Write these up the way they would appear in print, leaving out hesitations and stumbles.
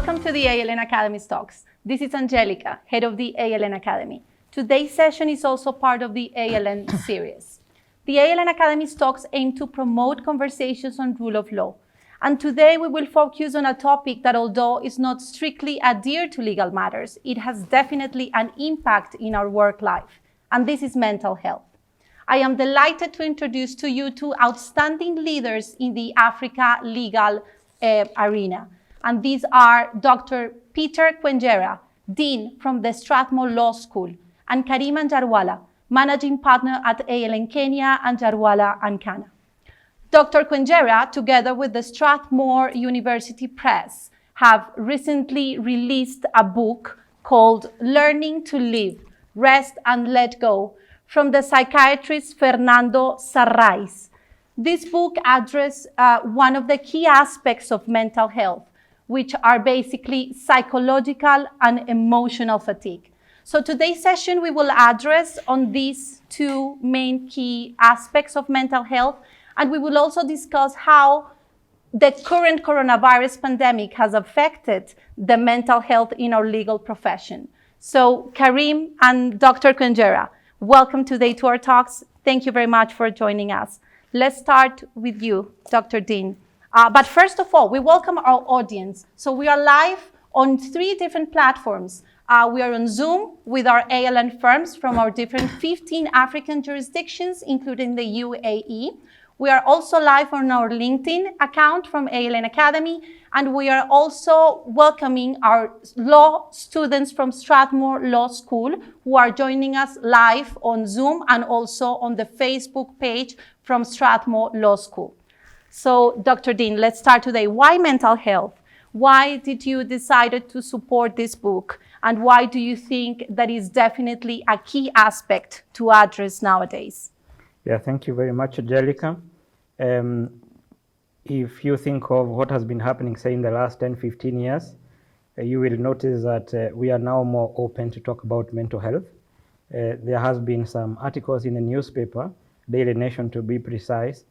Welcome to the ALN Academy's talks. This is Angelica, head of the ALN Academy. Today's session is also part of the ALN series. The ALN Academy's talks aim to promote conversations on rule of law. And today we will focus on a topic that, although is not strictly adhered to legal matters, it has definitely an impact in our work life, and this is mental health. I am delighted to introduce to you two outstanding leaders in the Africa legal arena. And these are Dr. Peter Kwenjera, Dean from the Strathmore Law School, and Karim Anjarwalla, Managing Partner at ALN Kenya, Anjarwalla Khanna. Dr. Kwenjera, together with the Strathmore University Press, have recently released a book called Learning to Live, Rest and Let Go, from the psychiatrist Fernando Sarrais. This book addresses one of the key aspects of mental health, which are basically psychological and emotional fatigue. So today's session, we will address on these two main key aspects of mental health, and we will also discuss how the current coronavirus pandemic has affected the mental health in our legal profession. So Karim and Dr. Kwenjera, welcome today to our talks. Thank you very much for joining us. Let's start with you, Dr. Dean. But first of all, we welcome our audience. So we are live on 3 different platforms. We are on Zoom with our ALN firms from our different 15 African jurisdictions, including the UAE. We are also live on our LinkedIn account from ALN Academy, and we are also welcoming our law students from Strathmore Law School who are joining us live on Zoom and also on the Facebook page from Strathmore Law School. So, Dr. Dean, let's start today. Why mental health? Why did you decide to support this book? And why do you think that is definitely a key aspect to address nowadays? Yeah, thank you very much, Angelica. If you think of what has been happening, say, in the last 10, 15 years, you will notice that we are now more open to talk about mental health. There has been some articles in the newspaper, Daily Nation to be precise,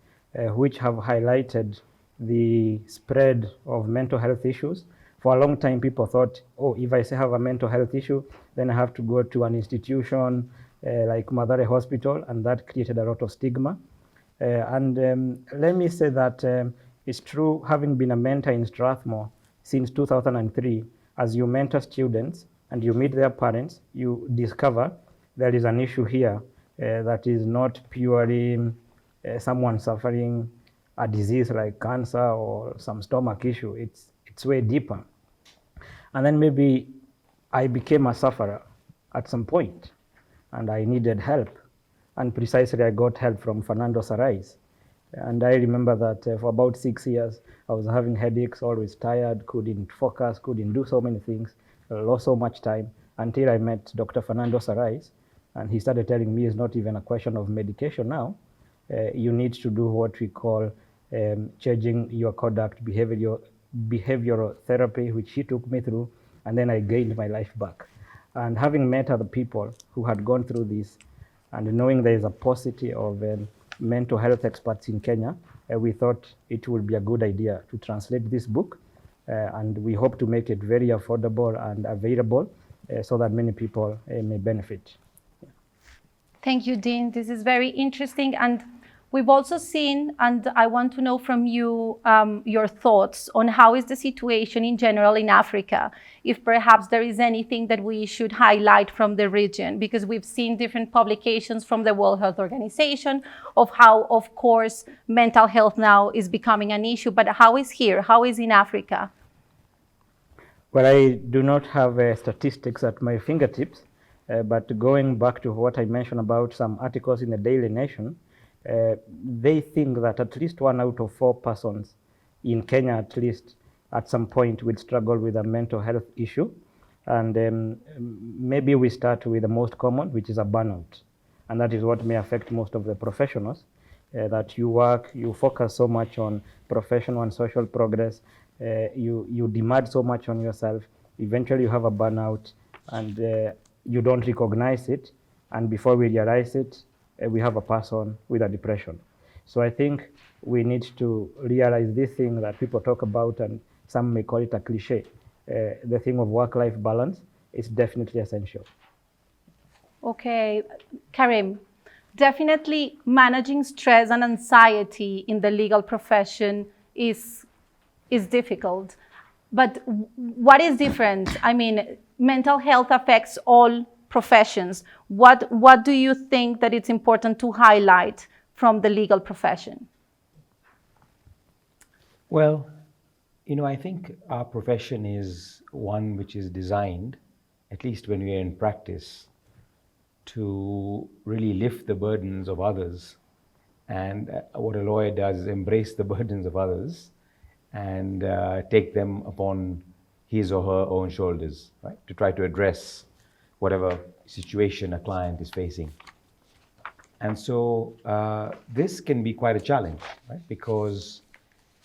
which have highlighted the spread of mental health issues. For a long time, people thought, oh, if I say have a mental health issue, then I have to go to an institution like Mathare Hospital, and that created a lot of stigma. Let me say that it's true, having been a mentor in Strathmore since 2003, as you mentor students and you meet their parents, you discover there is an issue here that is not purely someone suffering a disease like cancer or some stomach issue. It's way deeper. And then maybe I became a sufferer at some point and I needed help. And precisely I got help from Fernando Sarrais. And I remember that for about 6 years, I was having headaches, always tired, couldn't focus, couldn't do so many things, lost so much time, until I met Dr. Fernando Sarrais. And he started telling me it's not even a question of medication now. You need to do what we call changing your conduct, behavioral therapy, which he took me through, and then I gained my life back. And having met other people who had gone through this, and knowing there is a paucity of mental health experts in Kenya, we thought it would be a good idea to translate this book, and we hope to make it very affordable and available so that many people may benefit. Thank you, Dean. This is very interesting. And we've also seen, and I want to know from you your thoughts on how is the situation in general in Africa, if perhaps there is anything that we should highlight from the region, because we've seen different publications from the World Health Organization of how, of course, mental health now is becoming an issue, but how is here? How is in Africa? Well, I do not have statistics at my fingertips, but going back to what I mentioned about some articles in the Daily Nation, they think that at least 1 out of 4 persons in Kenya, at least at some point, will struggle with a mental health issue. And maybe we start with the most common, which is a burnout. And that is what may affect most of the professionals, that you work, you focus so much on professional and social progress, you demand so much on yourself, eventually you have a burnout, and you don't recognize it, and before we realize it, we have a person with a depression. So I think we need to realize this thing that people talk about, and some may call it a cliche, the thing of work-life balance is definitely essential. Okay, Karim, definitely managing stress and anxiety in the legal profession is difficult. But what is different? I mean, mental health affects all professions. What do you think that it's important to highlight from the legal profession? Well, I think our profession is one which is designed, at least when we are in practice, to really lift the burdens of others. And what a lawyer does is embrace the burdens of others and take them upon his or her own shoulders, right? To try to address whatever situation a client is facing. And so this can be quite a challenge, right? Because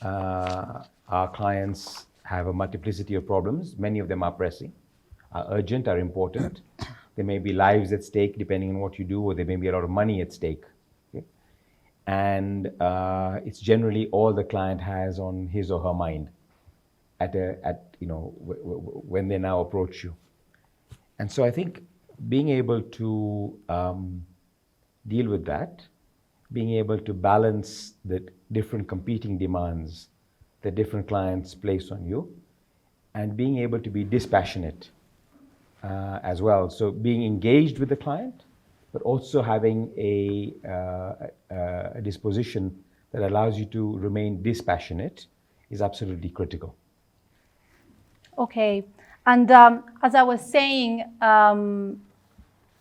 our clients have a multiplicity of problems. Many of them are pressing, are urgent, are important. There may be lives at stake depending on what you do, or there may be a lot of money at stake. Okay? And it's generally all the client has on his or her mind when they now approach you. And so I think being able to deal with that, being able to balance the different competing demands that different clients place on you, and being able to be dispassionate as well. So being engaged with the client, but also having a disposition that allows you to remain dispassionate is absolutely critical. Okay. And as I was saying,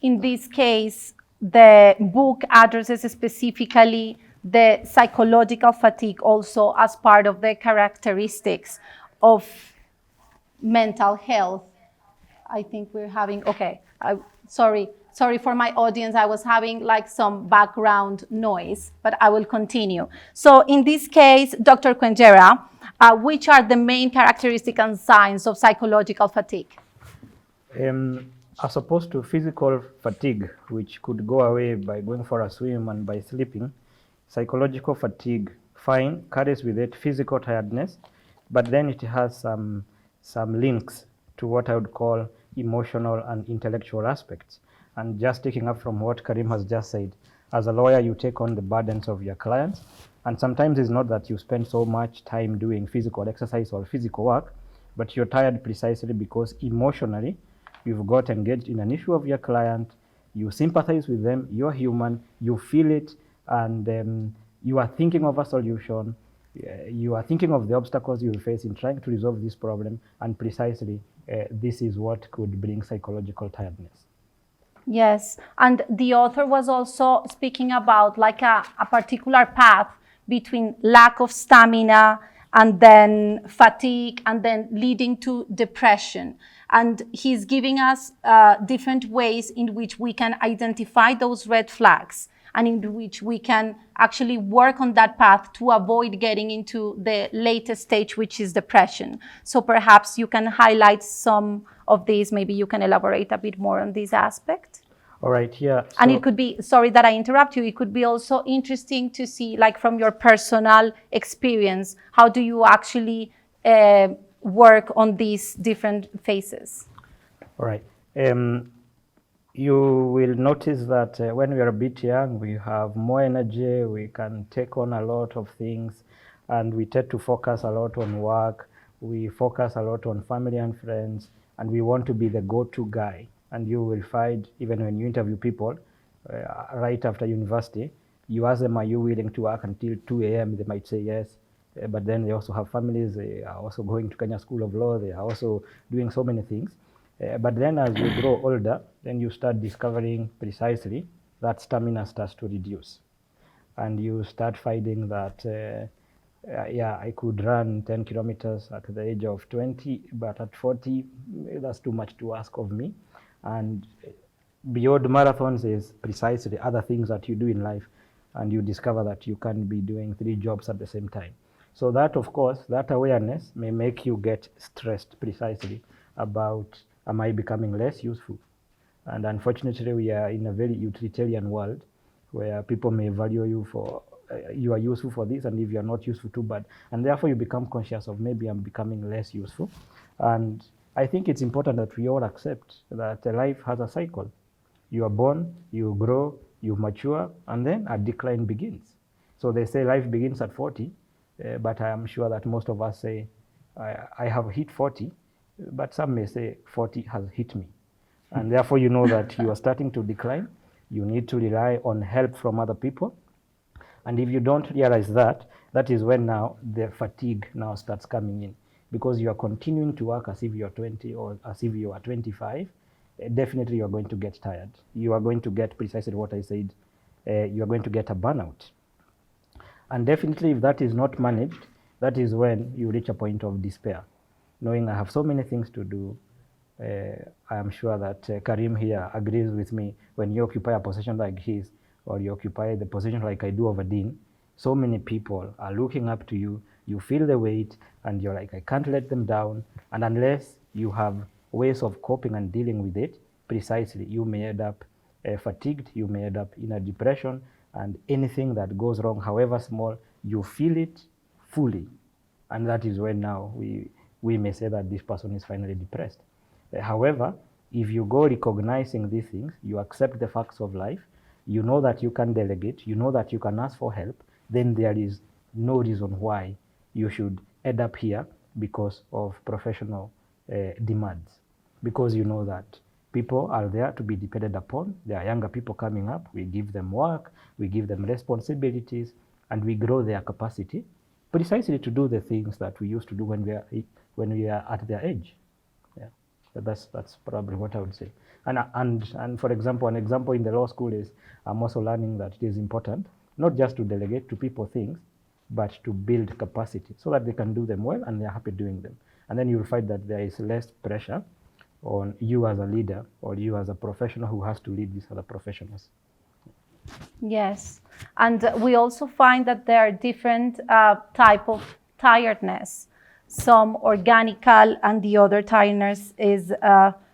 in this case, the book addresses specifically the psychological fatigue also as part of the characteristics of mental health. I think we're having, okay, sorry for my audience. I was having like some background noise, but I will continue. So in this case, Dr. Kwenjera, which are the main characteristics and signs of psychological fatigue? As opposed to physical fatigue, which could go away by going for a swim and by sleeping, psychological fatigue, fine, carries with it physical tiredness, but then it has some links to what I would call emotional and intellectual aspects. And just taking up from what Karim has just said, as a lawyer, you take on the burdens of your clients. And sometimes it's not that you spend so much time doing physical exercise or physical work, but you're tired precisely because emotionally, you've got engaged in an issue of your client, you sympathize with them, you're human, you feel it, and you are thinking of a solution, you are thinking of the obstacles you will face in trying to resolve this problem, and precisely this is what could bring psychological tiredness. Yes, and the author was also speaking about like a particular path between lack of stamina and then fatigue and then leading to depression. And he's giving us different ways in which we can identify those red flags and in which we can actually work on that path to avoid getting into the latest stage, which is depression. So perhaps you can highlight some of these. Maybe you can elaborate a bit more on this aspect. All right, yeah. So, and it could be, sorry that I interrupt you, it could be also interesting to see, like from your personal experience, how do you actually work on these different phases? All right. You will notice that when we are a bit young, we have more energy, we can take on a lot of things, and we tend to focus a lot on work, we focus a lot on family and friends, and we want to be the go-to guy. And you will find, even when you interview people right after university, you ask them, are you willing to work until 2 a.m.? They might say yes, but then they also have families, they are also going to Kenya School of Law, they are also doing so many things. But then as you grow older, then you start discovering precisely that stamina starts to reduce. And you start finding that, yeah, I could run 10 kilometers at the age of 20, but at 40, that's too much to ask of me. And beyond marathons is precisely other things that you do in life, and you discover that you can't be doing 3 jobs at the same time. So that, of course, that awareness may make you get stressed precisely about, am I becoming less useful? And unfortunately, we are in a very utilitarian world where people may value you for, you are useful for this, and if you are not useful, too bad. And therefore, you become conscious of, maybe I'm becoming less useful. And I think it's important that we all accept that life has a cycle. You are born, you grow, you mature, and then a decline begins. So they say life begins at 40, but I am sure that most of us say, I have hit 40, but some may say 40 has hit me. And therefore you know that you are starting to decline. You need to rely on help from other people. And if you don't realize that, that is when now the fatigue now starts coming in, because you are continuing to work as if you are 20 or as if you are 25. Definitely you are going to get tired. You are going to get precisely what I said. You are going to get a burnout. And definitely if that is not managed, that is when you reach a point of despair, knowing I have so many things to do. I am sure that Karim here agrees with me. When you occupy a position like his, or you occupy the position like I do of a dean, so many people are looking up to you. You feel the weight and you're like, I can't let them down. And unless you have ways of coping and dealing with it, precisely, you may end up fatigued, you may end up in a depression, and anything that goes wrong, however small, you feel it fully. And that is when now we may say that this person is finally depressed. However, if you go recognizing these things, you accept the facts of life, you know that you can delegate, you know that you can ask for help, then there is no reason why you should end up here because of professional demands. Because you know that people are there to be depended upon. There are younger people coming up. We give them work, we give them responsibilities, and we grow their capacity precisely to do the things that we used to do when we are at their age. Yeah, that's probably what I would say. And for example, an example in the law school is I'm also learning that it is important not just to delegate to people things, but to build capacity so that they can do them well and they're happy doing them. And then you'll find that there is less pressure on you as a leader or you as a professional who has to lead these other professionals. Yes, and we also find that there are different type of tiredness. Some organical, and the other tiredness is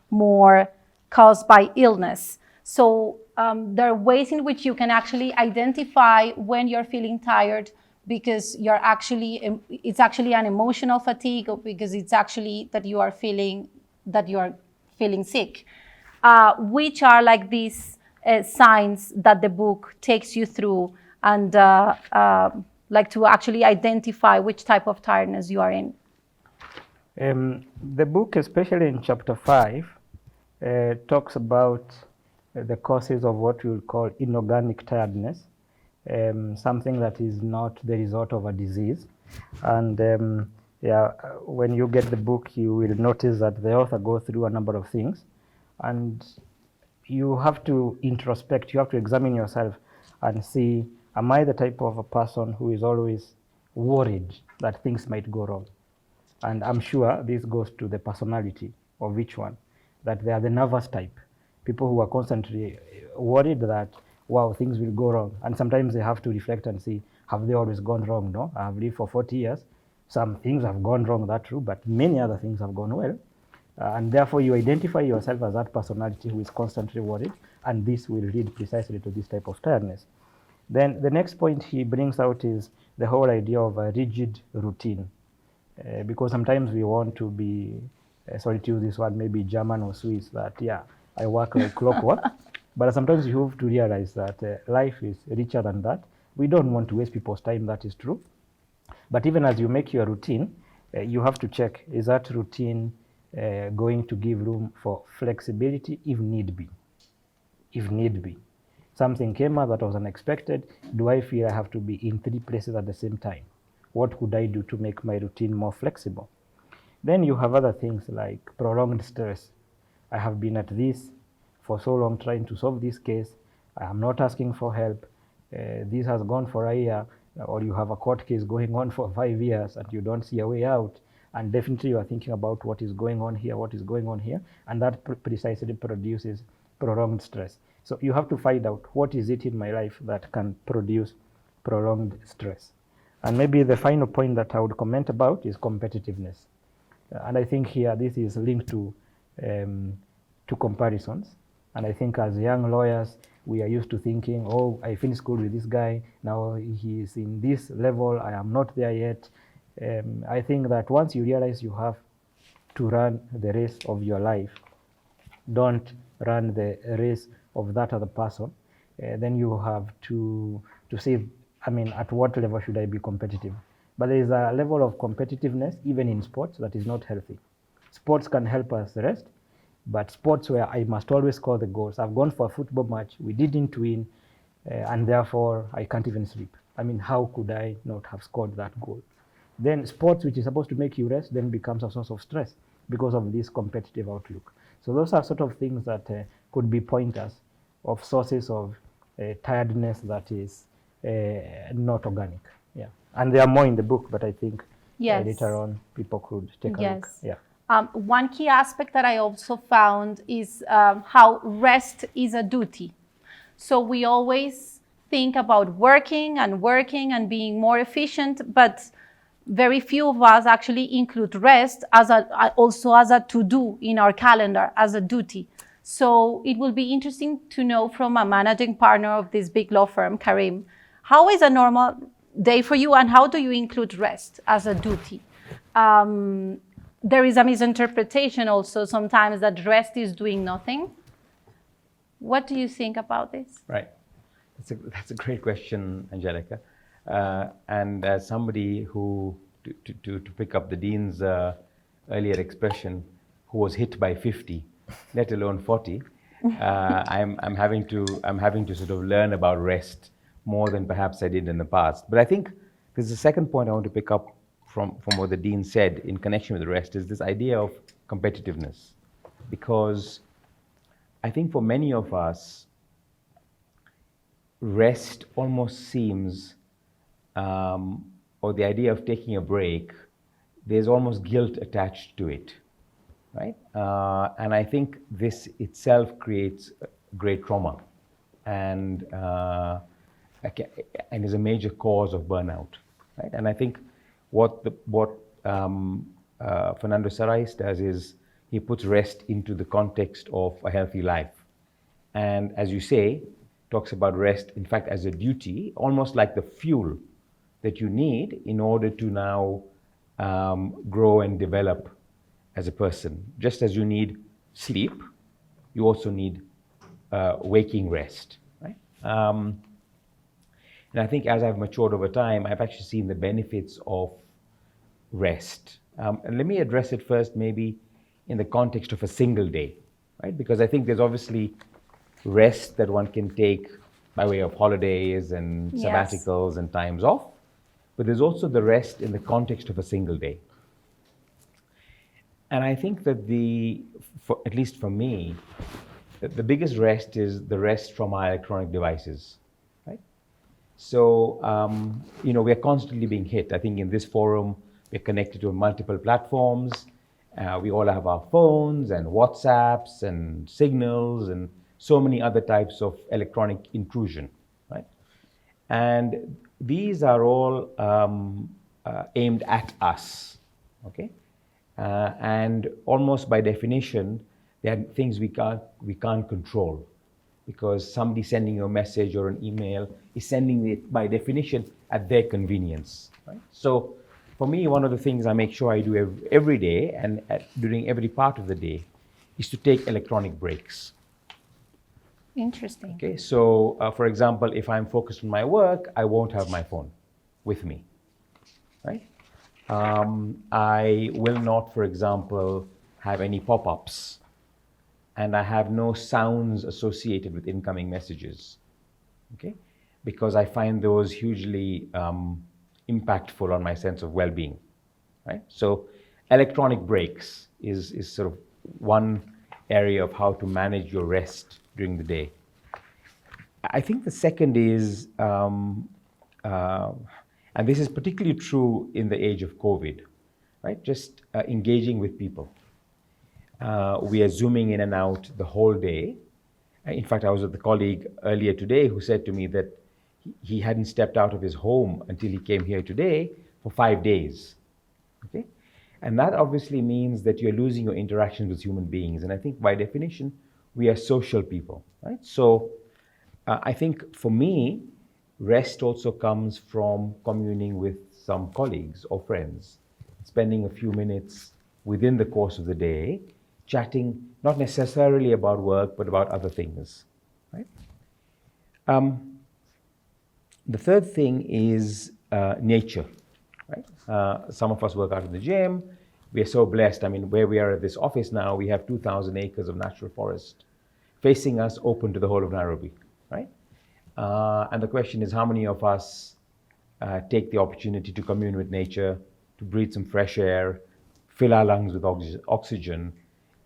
more caused by illness. So there are ways in which you can actually identify when you're feeling tired, because it's actually an emotional fatigue, or because it's actually that you are feeling sick, which are like these signs that the book takes you through, and like to actually identify which type of tiredness you are in. The book, especially in chapter 5, talks about the causes of what we would call inorganic tiredness, something that is not the result of a disease. And when you get the book, you will notice that the author goes through a number of things, and you have to introspect, you have to examine yourself and see, am I the type of a person who is always worried that things might go wrong? And I'm sure this goes to the personality of each one, that they are the nervous type, people who are constantly worried that, wow, things will go wrong. And sometimes they have to reflect and see, have they always gone wrong? No, I have lived for 40 years. Some things have gone wrong, that's true, but many other things have gone well. And therefore you identify yourself as that personality who is constantly worried, and this will lead precisely to this type of tiredness. Then the next point he brings out is the whole idea of a rigid routine. Because sometimes we want to be, sorry to use this word, maybe German or Swiss, that I work like clockwork. But sometimes you have to realize that life is richer than that. We don't want to waste people's time, that is true. But even as you make your routine, you have to check, is that routine going to give room for flexibility if need be? If need be. Something came up that was unexpected. Do I feel I have to be in 3 places at the same time? What could I do to make my routine more flexible? Then you have other things like prolonged stress. I have been at this for so long trying to solve this case. I am not asking for help. This has gone for a year, or you have a court case going on for 5 years and you don't see a way out. And definitely you are thinking about what is going on here, what is going on here, and that precisely produces prolonged stress. So you have to find out what is it in my life that can produce prolonged stress. And maybe the final point that I would comment about is competitiveness. And I think here this is linked to comparisons. And I think as young lawyers, we are used to thinking, oh, I finished school with this guy, now he is in this level, I am not there yet. I think that once you realize you have to run the race of your life, don't run the race of that other person, then you have to say, I mean, at what level should I be competitive? But there is a level of competitiveness, even in sports, that is not healthy. Sports can help us rest, but sports where I must always score the goals. I've gone for a football match, we didn't win, and therefore I can't even sleep. I mean, how could I not have scored that goal? Then sports, which is supposed to make you rest, then becomes a source of stress because of this competitive outlook. So those are sort of things that could be pointers of sources of tiredness that is not organic. Yeah, and there are more in the book, but I think Yes. later on people could take a look. Yes. Yeah. One key aspect that I also found is how rest is a duty. So we always think about working and being more efficient, but very few of us actually include rest as also as a to-do in our calendar, as a duty. So it will be interesting to know from a managing partner of this big law firm, Karim, how is a normal day for you and how do you include rest as a duty? There is a misinterpretation also sometimes that rest is doing nothing. What do you think about this? Right. That's a great question, Angelica. And as somebody who, to pick up the Dean's earlier expression, who was hit by 50, let alone 40, I'm having to sort of learn about rest more than perhaps I did in the past. But I think there's a second point I want to pick up from what the Dean said in connection with the rest is this idea of competitiveness. Because I think for many of us, rest almost seems, or the idea of taking a break, there's almost guilt attached to it, right? And I think this itself creates great trauma and is a major cause of burnout, right? And I think what Fernando Sarrais does is he puts rest into the context of a healthy life. And as you say, talks about rest, in fact, as a duty, almost like the fuel that you need in order to now grow and develop as a person. Just as you need sleep, you also need waking rest, right? And I think as I've matured over time, I've actually seen the benefits of rest. And let me address it first, maybe in the context of a single day, right? Because I think there's obviously rest that one can take by way of holidays and sabbaticals and times off, but there's also the rest in the context of a single day. And I think that at least for me, the biggest rest is the rest from our electronic devices, right? So, we are constantly being hit. I think in this forum, we're connected to multiple platforms. We all have our phones and WhatsApps and Signals and so many other types of electronic intrusion, right? And these are all aimed at us, okay? And almost by definition, they are things we can't control, because somebody sending you a message or an email is sending it by definition at their convenience, right? So for me, one of the things I make sure I do every day and during every part of the day is to take electronic breaks. Interesting. Okay, so for example, if I'm focused on my work, I won't have my phone with me, right? I will not, for example, have any pop-ups, and I have no sounds associated with incoming messages, okay? Because I find those hugely impactful on my sense of well-being, right? So electronic breaks is sort of one area of how to manage your rest during the day. I think the second is, and this is particularly true in the age of COVID, right? Just engaging with people. We are zooming in and out the whole day. In fact, I was with a colleague earlier today who said to me that he hadn't stepped out of his home until he came here today for 5 days, okay? And that obviously means that you're losing your interactions with human beings. And I think by definition, we are social people, right? So I think for me, rest also comes from communing with some colleagues or friends, spending a few minutes within the course of the day, chatting not necessarily about work, but about other things, right? The third thing is nature, right? Some of us work out in the gym. We are so blessed. I mean, where we are at this office now, we have 2,000 acres of natural forest facing us, open to the whole of Nairobi, right? And the question is, how many of us take the opportunity to commune with nature, to breathe some fresh air, fill our lungs with oxygen?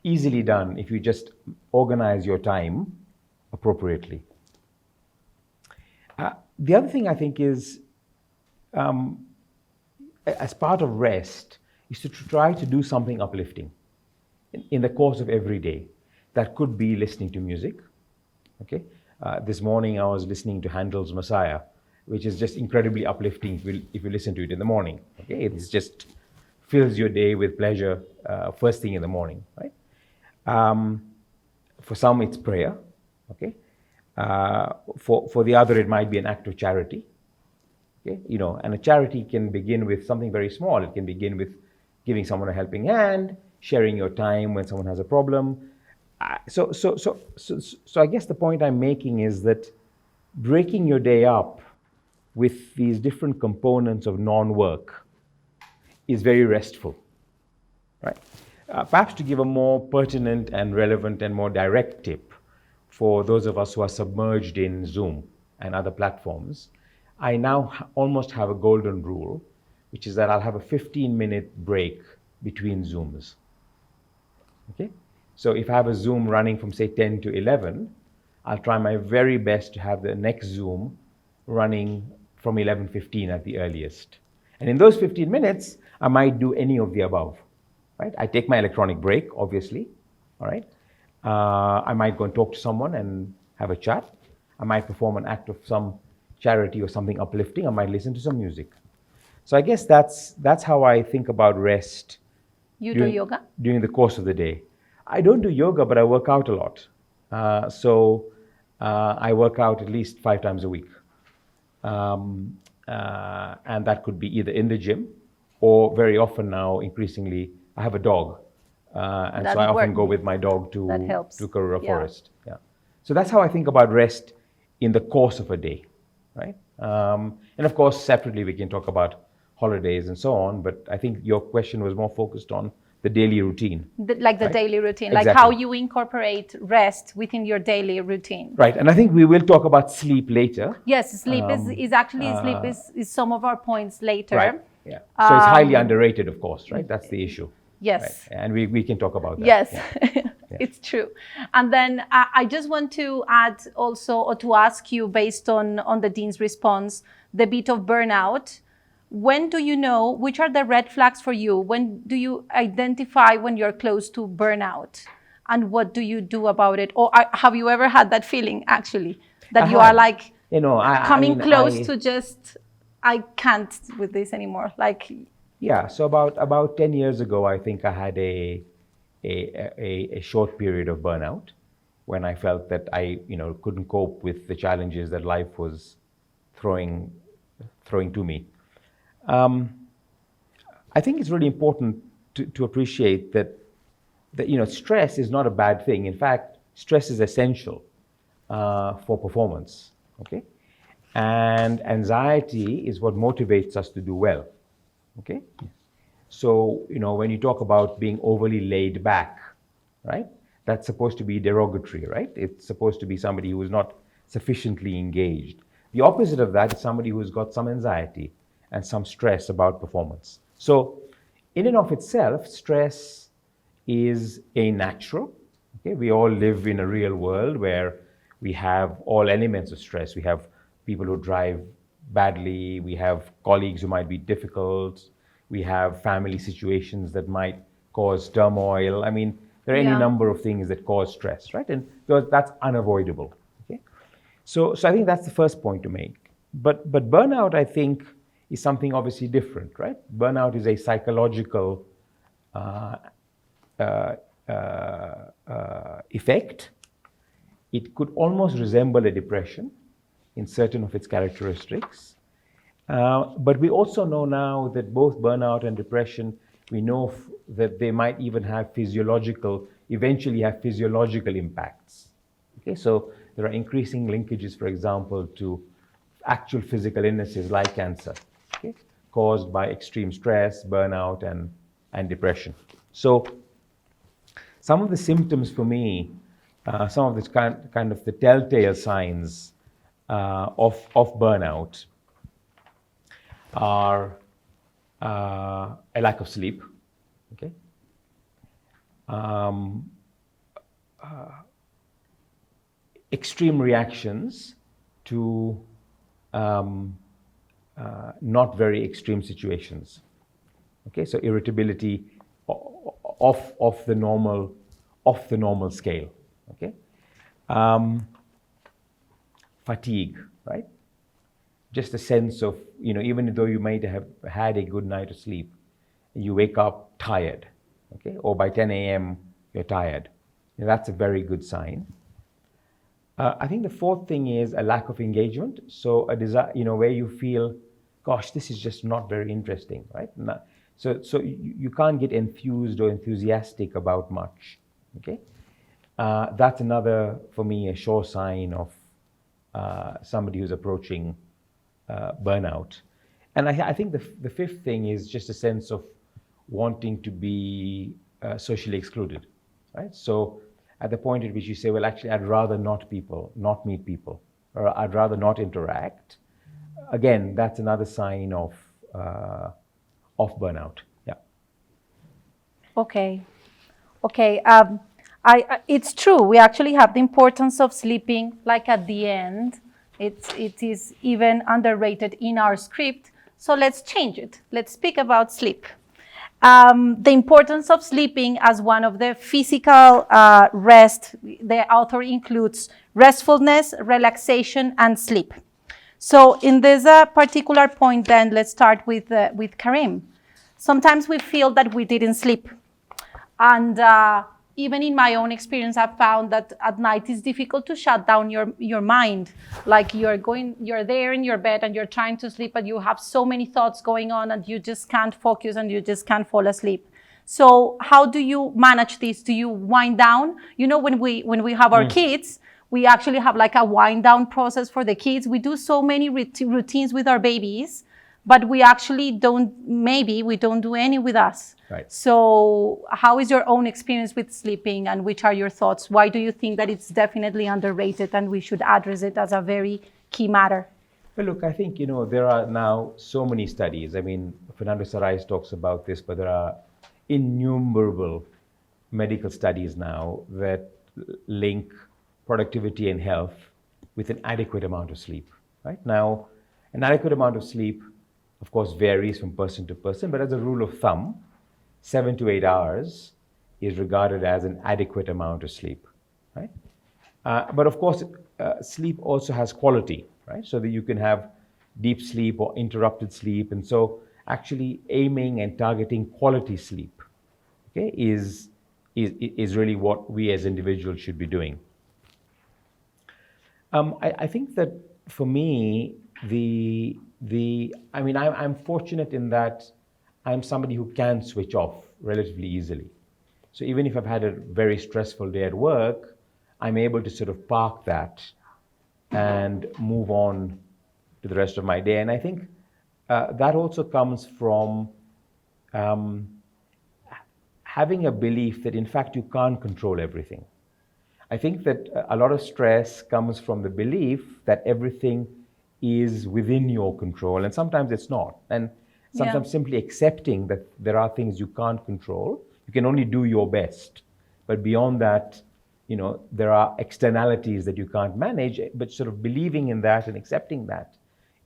Easily done if you just organize your time appropriately. The other thing I think is, as part of rest, is to try to do something uplifting in the course of every day. That could be listening to music. Okay, this morning I was listening to Handel's Messiah, which is just incredibly uplifting if you listen to it in the morning. Okay, it's just fills your day with pleasure first thing in the morning, right? For some, it's prayer. Okay, for the other, it might be an act of charity. Okay, you know, and a charity can begin with something very small. It can begin with giving someone a helping hand, sharing your time when someone has a problem. So I guess the point I'm making is that breaking your day up with these different components of non-work is very restful, right? Perhaps to give a more pertinent and relevant and more direct tip for those of us who are submerged in Zoom and other platforms, I now almost have a golden rule, which is that I'll have a 15-minute break between Zooms. Okay? So if I have a Zoom running from, say, 10 to 11, I'll try my very best to have the next Zoom running from 11:15 at the earliest. And in those 15 minutes, I might do any of the above, right? I take my electronic break, obviously, all right? I might go and talk to someone and have a chat. I might perform an act of some charity or something uplifting. I might listen to some music. So I guess that's how I think about rest. You do yoga? During the course of the day. I don't do yoga, but I work out a lot. I work out at least 5 times a week. And that could be either in the gym or very often now, increasingly, I have a dog. And so I often go with my dog to Karura Forest. Yeah. So that's how I think about rest in the course of a day, right? And of course, separately, we can talk about holidays and so on, but I think your question was more focused on the daily routine. The daily routine, exactly. Like how you incorporate rest within your daily routine. Right, and I think we will talk about sleep later. Yes, sleep is some of our points later. Right, yeah. So it's highly underrated, of course, right? That's the issue. Yes. Right? And we can talk about that. Yes, yeah. It's true. And then I just want to add also, or to ask you, based on the Dean's response, the bit of burnout. When do you know, which are the red flags for you? When do you identify when you're close to burnout? And what do you do about it? Or have you ever had that feeling, actually, that you are like, coming close to just, I can't with this anymore? Like, yeah, so about 10 years ago, I think I had a short period of burnout when I felt that I couldn't cope with the challenges that life was throwing to me. I think it's really important to appreciate that stress is not a bad thing. In fact, stress is essential for performance. Okay, and anxiety is what motivates us to do well. Okay, so when you talk about being overly laid back, right? That's supposed to be derogatory, right? It's supposed to be somebody who is not sufficiently engaged. The opposite of that is somebody who's got some anxiety and some stress about performance. So in and of itself, stress is a natural. Okay? We all live in a real world where we have all elements of stress. We have people who drive badly. We have colleagues who might be difficult. We have family situations that might cause turmoil. I mean, there are any number of things that cause stress, right? And that's unavoidable. Okay? So I think that's the first point to make. But burnout, I think, is something obviously different, right? Burnout is a psychological effect. It could almost resemble a depression in certain of its characteristics. But we also know now that both burnout and depression We know that they might even have eventually have physiological impacts. Okay, so there are increasing linkages, for example, to actual physical illnesses like cancer, okay, caused by extreme stress, burnout, and depression. So some of the symptoms for me, some of the kind of the telltale signs of burnout are a lack of sleep, okay, extreme reactions to not very extreme situations, okay, so irritability off the normal scale, okay, fatigue, right? Just a sense of, even though you might have had a good night of sleep, you wake up tired, okay? Or by 10 a.m. you're tired. That's a very good sign. I think the fourth thing is a lack of engagement. So a desire, where you feel, gosh, this is just not very interesting, right? So you can't get enthused or enthusiastic about much, okay? That's another, for me, a sure sign of somebody who's approaching burnout. And I think the fifth thing is just a sense of wanting to be socially excluded, right? So at the point at which you say, well, actually, I'd rather not meet people, or I'd rather not interact. Again, that's another sign of burnout. Yeah. Okay. It's true. We actually have the importance of sleeping, like at the end. It is even underrated in our script. So let's change it. Let's speak about sleep. The importance of sleeping as one of the physical rest. The author includes restfulness, relaxation, and sleep. So in this particular point, then let's start with Karim. Sometimes we feel that we didn't sleep, and even in my own experience, I've found that at night it's difficult to shut down your mind. Like you're there in your bed and you're trying to sleep, but you have so many thoughts going on and you just can't focus and you just can't fall asleep. So how do you manage this? Do you wind down? When we have our kids, we actually have like a wind down process for the kids. We do so many routines with our babies, but we actually don't do any with us. Right. So how is your own experience with sleeping, and which are your thoughts? Why do you think that it's definitely underrated and we should address it as a very key matter? Well, look, I think, there are now so many studies. I mean, Fernando Sarrais talks about this, but there are innumerable medical studies now that link productivity and health with an adequate amount of sleep, right? Now, an adequate amount of sleep, of course, varies from person to person, but as a rule of thumb, 7 to 8 hours is regarded as an adequate amount of sleep, right? But of course, sleep also has quality, right? So that you can have deep sleep or interrupted sleep. And so actually aiming and targeting quality sleep, okay, is really what we as individuals should be doing. I think that for me, I'm fortunate in that I'm somebody who can switch off relatively easily. So even if I've had a very stressful day at work, I'm able to sort of park that and move on to the rest of my day. And I think that also comes from having a belief that in fact you can't control everything. I think that a lot of stress comes from the belief that everything is within your control, and sometimes it's not. And sometimes simply accepting that there are things you can't control, you can only do your best. But beyond that, there are externalities that you can't manage, but sort of believing in that and accepting that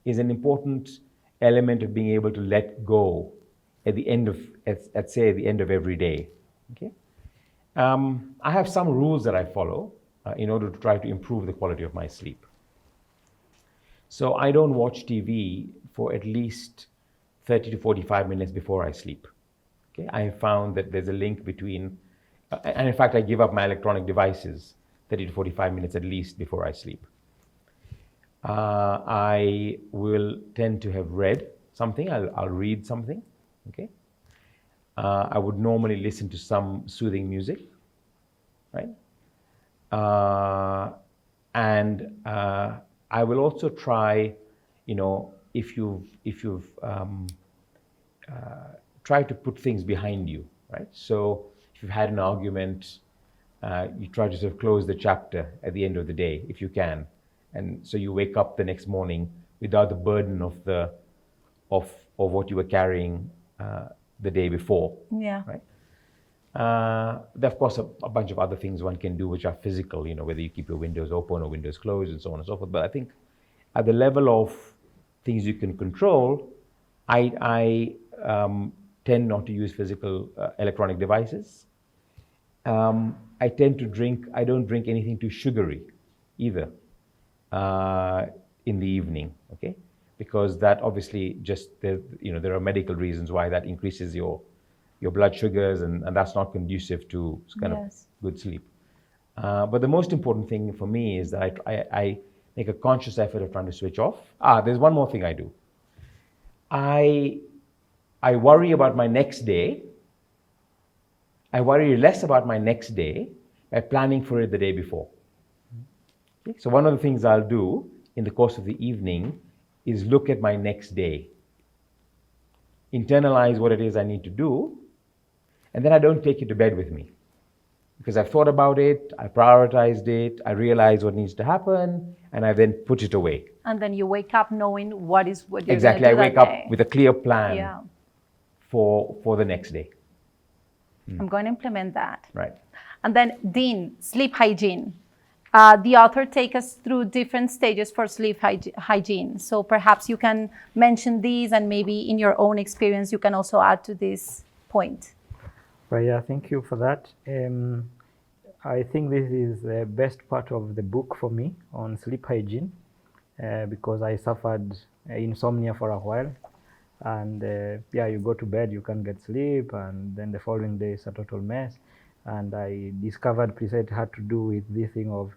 is an important element of being able to let go at the end of, at the end of every day, okay? I have some rules that I follow in order to try to improve the quality of my sleep. So I don't watch TV for at least 30 to 45 minutes before I sleep. Okay? I have found that there's a link between, and in fact, I give up my electronic devices 30 to 45 minutes at least before I sleep. I will tend to have read something. I'll read something. Okay? I would normally listen to some soothing music, right? And I will also try, if you've try to put things behind you, right? So if you've had an argument, you try to sort of close the chapter at the end of the day, if you can, and so you wake up the next morning without the burden of what you were carrying the day before. Yeah. Right. There are, of course, a bunch of other things one can do which are physical, whether you keep your windows open or windows closed and so on and so forth. But I think at the level of things you can control, I tend not to use physical electronic devices. I tend to drink, I don't drink anything too sugary either in the evening, okay? Because that obviously there are medical reasons why that increases your blood sugars, and that's not conducive to kind of good sleep. But the most important thing for me is that I make a conscious effort of trying to switch off. There's one more thing I do. I worry about my next day. I worry less about my next day by planning for it the day before. Okay? So one of the things I'll do in the course of the evening is look at my next day, internalize what it is I need to do, and then I don't take it to bed with me. Because I've thought about it, I prioritized it, I realize what needs to happen, and I then put it away. And then you wake up knowing what you're exactly. going to do I wake up with a clear plan for the next day. I'm going to implement that. Right. And then Dean, sleep hygiene. The author takes us through different stages for sleep hygiene. So perhaps you can mention these, and maybe in your own experience, you can also add to this point. Right, yeah, thank you for that. I think this is the best part of the book for me on sleep hygiene, because I suffered insomnia for a while. And you go to bed, you can't get sleep, and then the following day is a total mess. And I discovered precisely it had to do with this thing of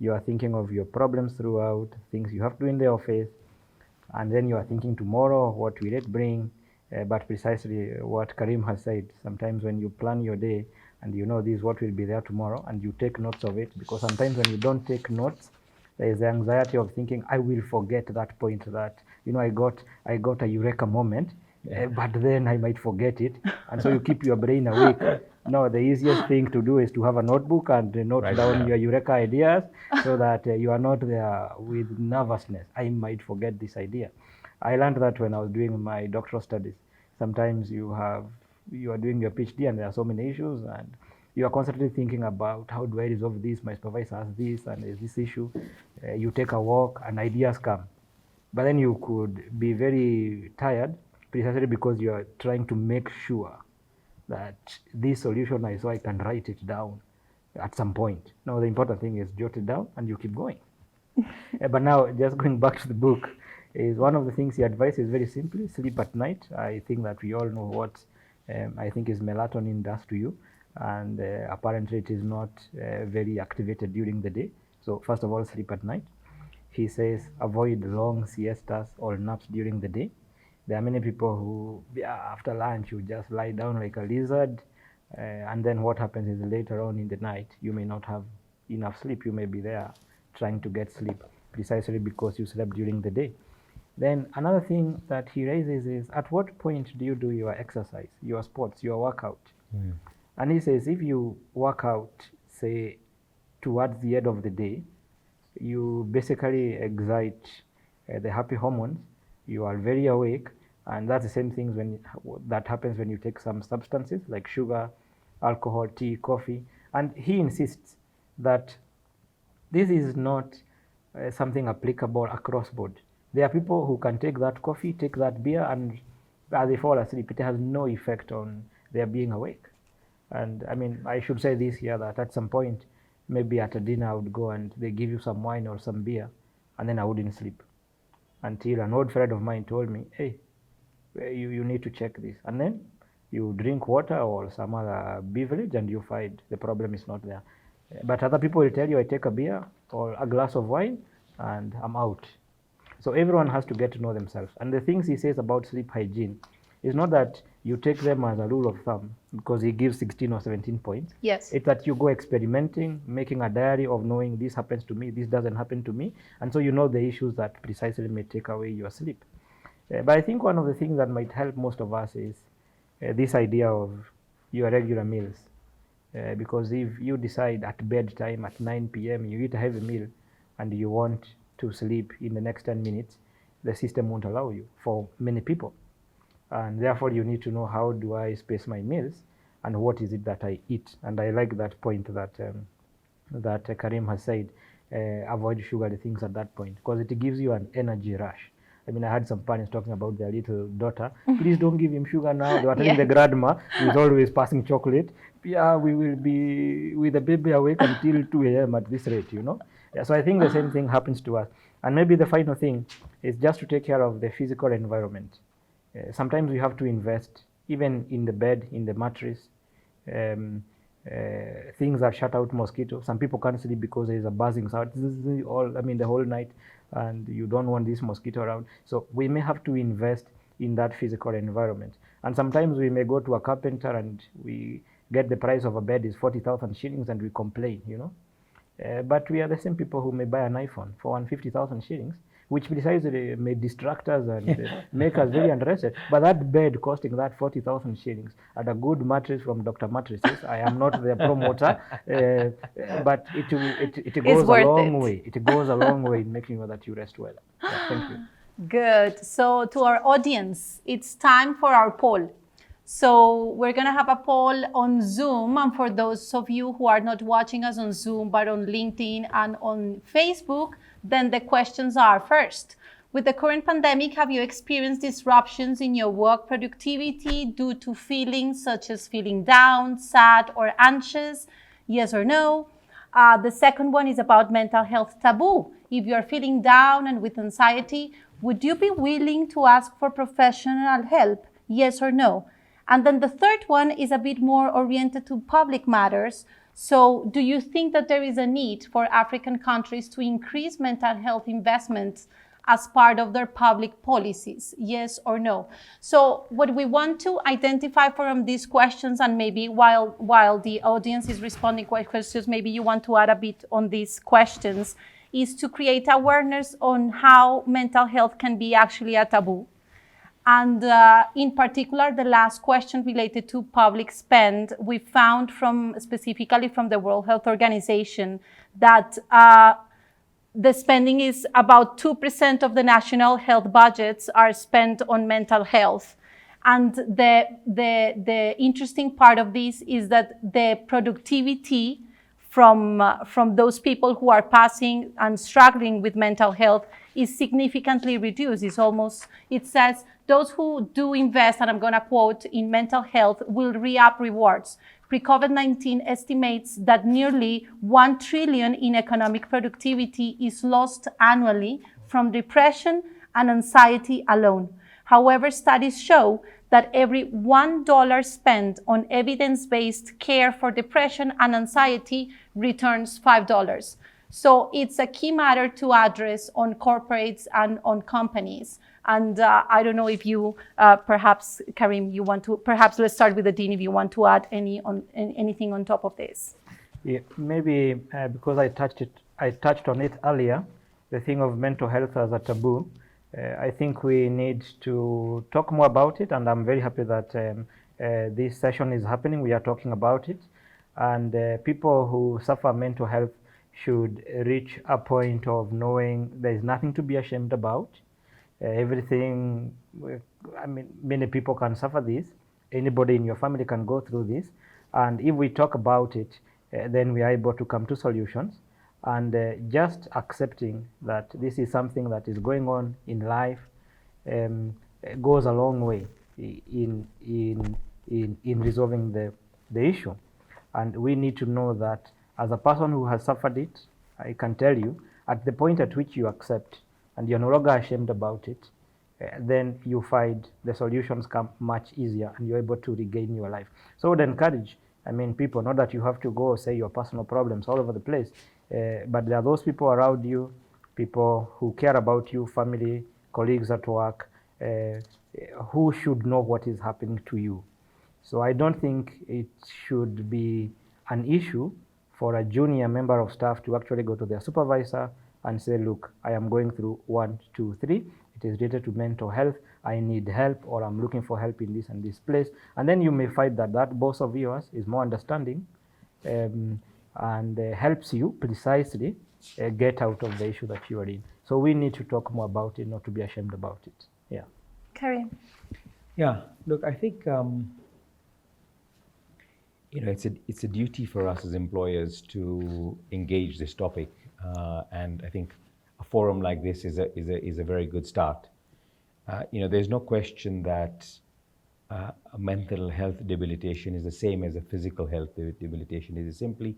you are thinking of your problems throughout, things you have to do in the office, and then you are thinking tomorrow, what will it bring? But precisely what Karim has said, sometimes when you plan your day and you know this what will be there tomorrow, and you take notes of it, because sometimes when you don't take notes, there is the anxiety of thinking, I will forget that point that, I got a eureka moment, but then I might forget it. And so you keep your brain awake. No, the easiest thing to do is to have a notebook and note down your eureka ideas, so that you are not there with nervousness. I might forget this idea. I learned that when I was doing my doctoral studies. Sometimes you are doing your PhD and there are so many issues, and you are constantly thinking about how do I resolve this, my supervisor has this, and is this issue. You take a walk and ideas come. But then you could be very tired precisely because you are trying to make sure that this solution I saw, I can write it down at some point. Now, the important thing is jot it down and you keep going. But now, just going back to the book, is one of the things he advises very simply, sleep at night. I think that we all know what I think is melatonin does to you. And apparently it is not very activated during the day. So first of all, sleep at night. He says avoid long siestas or naps during the day. There are many people who, after lunch, you just lie down like a lizard. And then what happens is later on in the night, you may not have enough sleep. You may be there trying to get sleep precisely because you slept during the day. Then another thing that he raises is, at what point do you do your exercise, your sports, your workout? And he says, if you work out, say, towards the end of the day, you basically excite the happy hormones. You are very awake, and that's the same thing that happens when you take some substances like sugar, alcohol, tea, coffee. And he insists that this is not something applicable across board. There are people who can take that coffee, take that beer, and as they fall asleep, it has no effect on their being awake. And I mean, I should say this here, that at some point, maybe at a dinner I would go and they give you some wine or some beer, and then I wouldn't sleep until an old friend of mine told me, hey, you need to check this. And then you drink water or some other beverage and you find the problem is not there. But other people will tell you, I take a beer or a glass of wine and I'm out. So everyone has to get to know themselves. And the things he says about sleep hygiene is not that you take them as a rule of thumb because he gives 16 or 17 points. Yes. It's that you go experimenting, making a diary of knowing this happens to me, this doesn't happen to me. And so you know the issues that precisely may take away your sleep. But I think one of the things that might help most of us is this idea of your regular meals. Because if you decide at bedtime at 9 p.m. you eat a heavy meal and you want to sleep in the next 10 minutes, the system won't allow you for many people. And therefore you need to know, how do I space my meals and what is it that I eat? And I like that point that Karim has said, avoid sugary things at that point, because it gives you an energy rush. I mean, I had some parents talking about their little daughter. Please don't give him sugar now. They were telling the grandma, who is always passing chocolate, yeah, we will be with the baby awake until 2 a.m. at this rate, you know. Yeah, so I think the same thing happens to us. And maybe the final thing is just to take care of the physical environment. Sometimes we have to invest, even in the bed, in the mattress, things that shut out mosquitoes. Some people can't sleep because there is a buzzing sound the whole night, and you don't want this mosquito around. So we may have to invest in that physical environment. And sometimes we may go to a carpenter and we get the price of a bed is 40,000 shillings and we complain, you know. But we are the same people who may buy an iPhone for 150,000 shillings, which precisely may distract us and make us very interested. But that bed costing that 40,000 shillings and a good mattress from Dr. Mattresses, I am not the promoter, but it goes a long way. It goes a long way in making sure that you rest well. Yeah, thank you. Good. So to our audience, it's time for our poll. So we're going to have a poll on Zoom. And for those of you who are not watching us on Zoom, but on LinkedIn and on Facebook, then the questions are: first, with the current pandemic, have you experienced disruptions in your work productivity due to feelings such as feeling down, sad, or anxious? Yes or no? The second one is about mental health taboo. If you're feeling down and with anxiety, would you be willing to ask for professional help? Yes or no? And then the third one is a bit more oriented to public matters. So do you think that there is a need for African countries to increase mental health investments as part of their public policies? Yes or no? So what we want to identify from these questions, and maybe while the audience is responding to questions, maybe you want to add a bit on these questions, is to create awareness on how mental health can be actually a taboo. And in particular, the last question related to public spend, we found specifically from the World Health Organization that the spending is about 2% of the national health budgets are spent on mental health. And the interesting part of this is that the productivity from those people who are passing and struggling with mental health is significantly reduced. It says, those who do invest, and I'm going to quote, in mental health will re-up rewards. Pre-COVID-19 estimates that nearly 1 trillion in economic productivity is lost annually from depression and anxiety alone. However, studies show that every $1 spent on evidence-based care for depression and anxiety returns $5. So it's a key matter to address on corporates and on companies. And I don't know if you, perhaps, Karim, you want to, perhaps let's start with the Dean if you want to add anything on top of this. Yeah, maybe because I touched on it earlier, the thing of mental health as a taboo. I think we need to talk more about it, and I'm very happy that this session is happening. We are talking about it, and people who suffer mental health should reach a point of knowing there is nothing to be ashamed about. Everything, I mean, many people can suffer this. Anybody in your family can go through this. And if we talk about it, then we are able to come to solutions. And just accepting that this is something that is going on in life goes a long way in resolving the issue. And we need to know that as a person who has suffered it, I can tell you, at the point at which you accept and you're no longer ashamed about it, then you find the solutions come much easier and you're able to regain your life. So I would encourage, people, not that you have to go say your personal problems all over the place, but there are those people around you, people who care about you, family, colleagues at work, who should know what is happening to you. So I don't think it should be an issue for a junior member of staff to actually go to their supervisor and say, look, I am going through 1, 2, 3. It is related to mental health. I need help, or I'm looking for help in this and this place. And then you may find that that boss of yours is more understanding and helps you precisely get out of the issue that you are in. So we need to talk more about it, not to be ashamed about it. Yeah. Karim. Yeah, look, I think it's a duty for us as employers to engage this topic, and I think a forum like this is a very good start. There's no question that a mental health debilitation is the same as a physical health debilitation. It is simply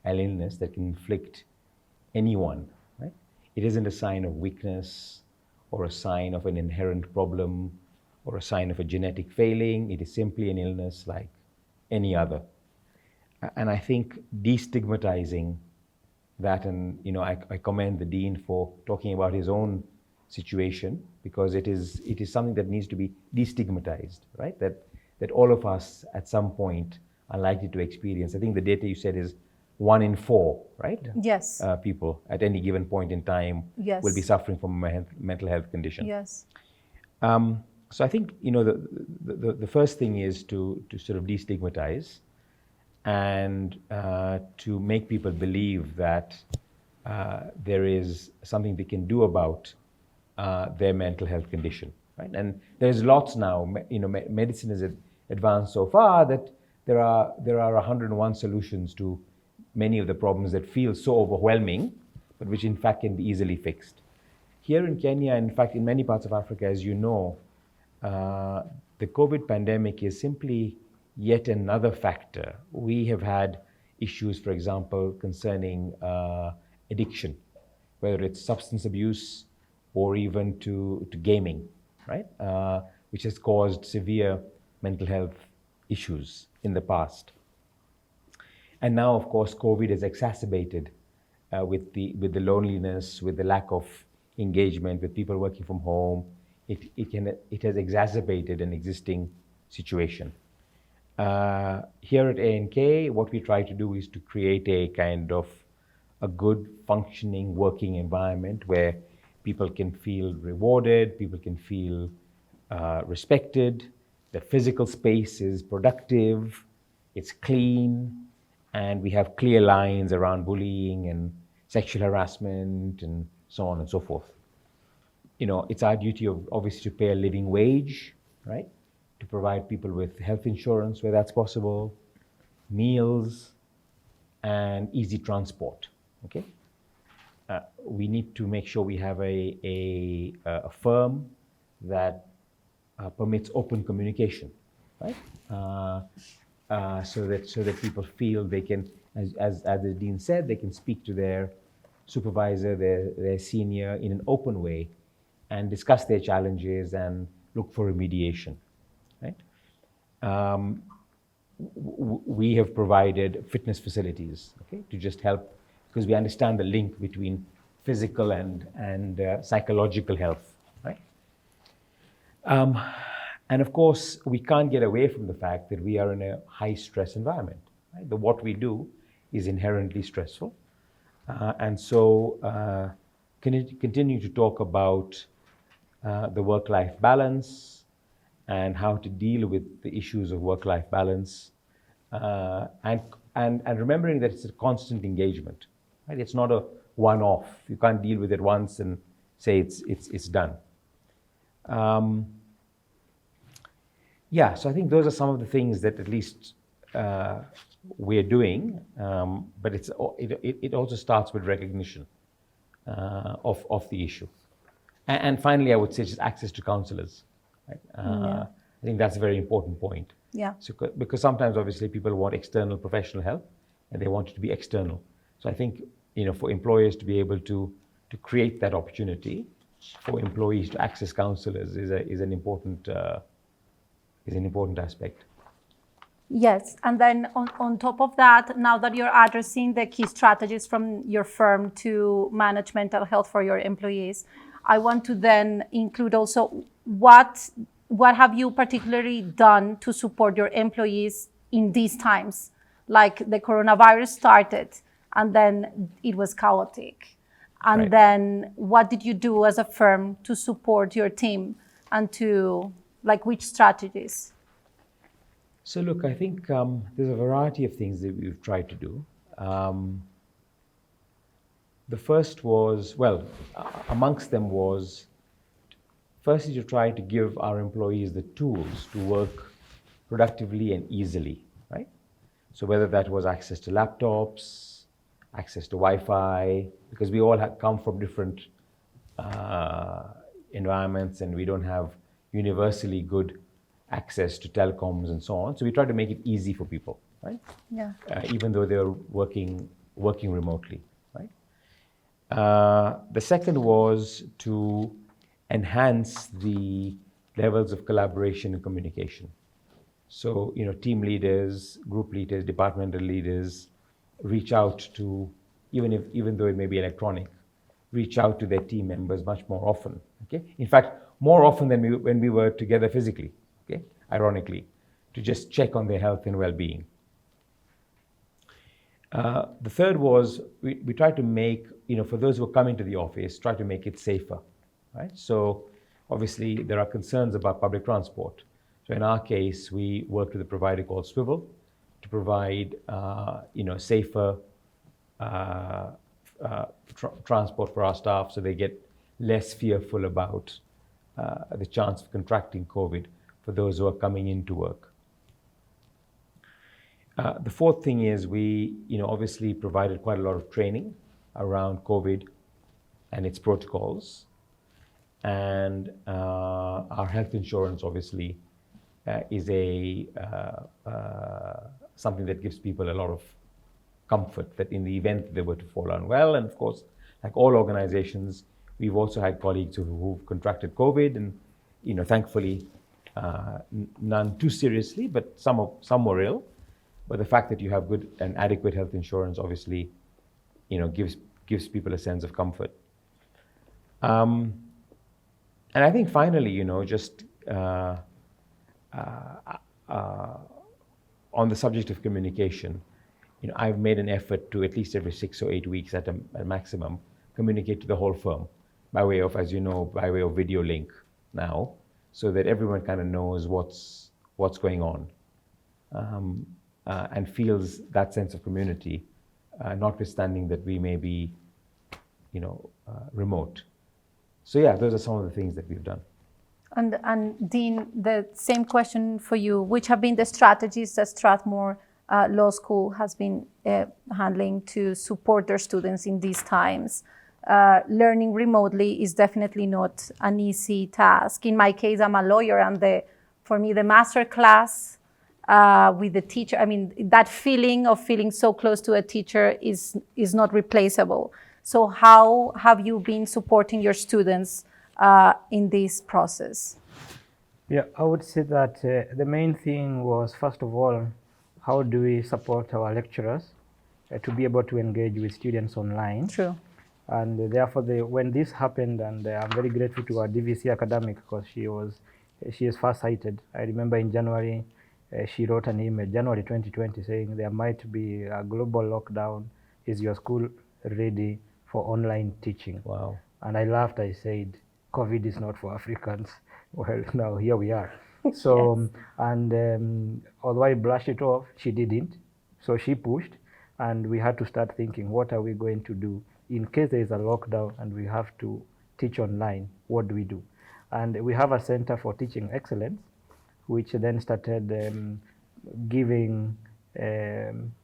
an illness that can inflict anyone, right? It isn't a sign of weakness or a sign of an inherent problem or a sign of a genetic failing. It is simply an illness like any other. And I think destigmatizing that, and I commend the Dean for talking about his own situation, because it is something that needs to be destigmatized, right? That all of us at some point are likely to experience. I think the data you said is 1 in 4, right? Yes. People at any given point in time will be suffering from a mental health condition. Yes. So I think the first thing is to sort of destigmatize and to make people believe that there is something they can do about their mental health condition, right? And there's lots now. Medicine has advanced so far that there are 101 solutions to many of the problems that feel so overwhelming, but which in fact can be easily fixed. Here in Kenya, in fact, in many parts of Africa, as you know, the COVID pandemic is simply yet another factor. We have had issues, for example, concerning addiction, whether it's substance abuse or even to gaming, right? Which has caused severe mental health issues in the past. And now, of course, COVID has exacerbated with the loneliness, with the lack of engagement, with people working from home. It has exacerbated an existing situation. Here at ANK, what we try to do is to create a kind of a good functioning working environment where people can feel rewarded, people can feel respected, the physical space is productive, it's clean, and we have clear lines around bullying and sexual harassment and so on and so forth. It's our duty obviously to pay a living wage, right? To provide people with health insurance where that's possible, meals, and easy transport, okay? We need to make sure we have a firm that permits open communication, right? So that people feel they can, as the Dean said, they can speak to their supervisor, their senior in an open way and discuss their challenges and look for remediation, right? We have provided fitness facilities, okay, to just help, because we understand the link between physical and psychological health, right? And of course, we can't get away from the fact that we are in a high stress environment, right? What we do is inherently stressful. And so continue to talk about the work-life balance and how to deal with the issues of work-life balance, and remembering that it's a constant engagement, right? It's not a one-off. You can't deal with it once and say it's done. So I think those are some of the things that at least we're doing, but it also starts with recognition of the issue. And finally, I would say just access to counselors. Right? I think that's a very important point. Yeah. So, because sometimes, obviously, people want external professional help, and they want it to be external. So I think, for employers to be able to create that opportunity for employees to access counselors is an important aspect. Yes, and then on top of that, now that you're addressing the key strategies from your firm to manage mental health for your employees, I want to then include also what have you particularly done to support your employees in these times? Like the coronavirus started and then it was chaotic. And Right. then what did you do as a firm to support your team and to, like, which strategies? So look, I think there's a variety of things that we've tried to do. The first was, well, amongst them was, firstly, to try to give our employees the tools to work productively and easily, right? So whether that was access to laptops, access to Wi-Fi, because we all come from different environments and we don't have universally good access to telecoms and so on. So we try to make it easy for people, right? Yeah. Even though they're working remotely, right? The second was to enhance the levels of collaboration and communication. So, team leaders, group leaders, departmental leaders reach out to, even though it may be electronic, reach out to their team members much more often. Okay, in fact, more often than when we were together physically. Okay, ironically, to just check on their health and well-being. The third was we tried to make, for those who are coming to the office, try to make it safer, right? So obviously there are concerns about public transport. So in our case, we worked with a provider called Swivel to provide, safer transport for our staff, so they get less fearful about the chance of contracting COVID for those who are coming into work. The fourth thing is we, obviously provided quite a lot of training around COVID and its protocols, and our health insurance obviously is something that gives people a lot of comfort that in the event they were to fall unwell, and of course, like all organizations, we've also had colleagues who've contracted COVID, and thankfully none too seriously, but some were ill. But the fact that you have good and adequate health insurance obviously, gives people a sense of comfort. And I think finally, just on the subject of communication, I've made an effort to at least every 6 or 8 weeks at a maximum communicate to the whole firm by way of, as you know, by way of video link now, so that everyone kind of knows what's going on. And feels that sense of community, notwithstanding that we may be, remote. So yeah, those are some of the things that we've done. And Dean, the same question for you. Which have been the strategies that Strathmore Law School has been handling to support their students in these times? Learning remotely is definitely not an easy task. In my case, I'm a lawyer, and for me, the master class with the teacher, that feeling of feeling so close to a teacher is not replaceable. So how have you been supporting your students in this process? Yeah, I would say that the main thing was, first of all, how do we support our lecturers to be able to engage with students online? True. And therefore, when this happened, and I'm very grateful to our DVC academic, because she is far-sighted. I remember in January, she wrote an email, January 2020, saying there might be a global lockdown. Is your school ready for online teaching? Wow. And I laughed. I said, COVID is not for Africans. Well, now here we are. So, yes. And although I brushed it off, she didn't. So she pushed, and we had to start thinking, what are we going to do in case there is a lockdown and we have to teach online? What do we do? And we have a Center for Teaching Excellence, which then started giving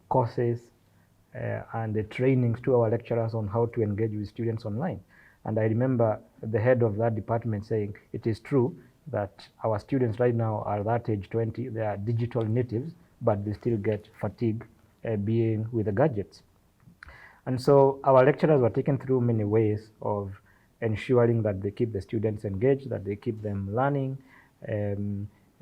courses and the trainings to our lecturers on how to engage with students online. And I remember the head of that department saying, it is true that our students right now are that age 20, they are digital natives, but they still get fatigue being with the gadgets. And so our lecturers were taken through many ways of ensuring that they keep the students engaged, that they keep them learning.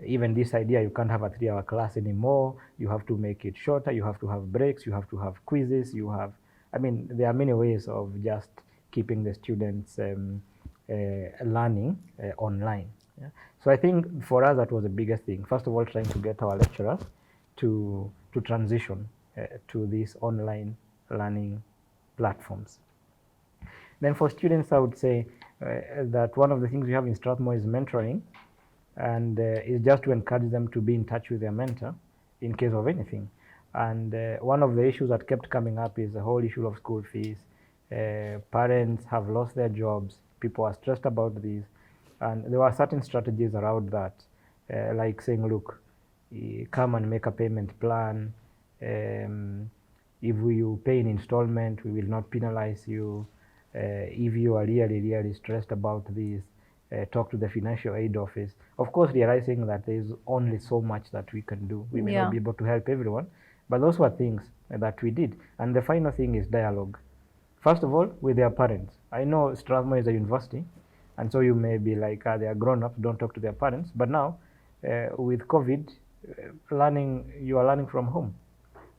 Even this idea, you can't have a 3-hour class anymore. You have to make it shorter. You have to have breaks. You have to have quizzes. There are many ways of just keeping the students learning online. Yeah. So I think for us that was the biggest thing. First of all, trying to get our lecturers to transition to these online learning platforms. Then for students, I would say that one of the things we have in Strathmore is mentoring, and is just to encourage them to be in touch with their mentor in case of anything. And one of the issues that kept coming up is the whole issue of school fees. Parents have lost their jobs, people are stressed about this, and there were certain strategies around that, like saying, look, come and make a payment plan. If you pay in installment, we will not penalize you. If you are really stressed about this, talk to the financial aid office. Of course, realizing that there is only so much that we can do. We may not be able to help everyone, but those were things that we did. And the final thing is dialogue. First of all, with their parents. I know Strathmore is a university, and so you may be like, they are grown-ups, don't talk to their parents. But now, with COVID, you are learning from home.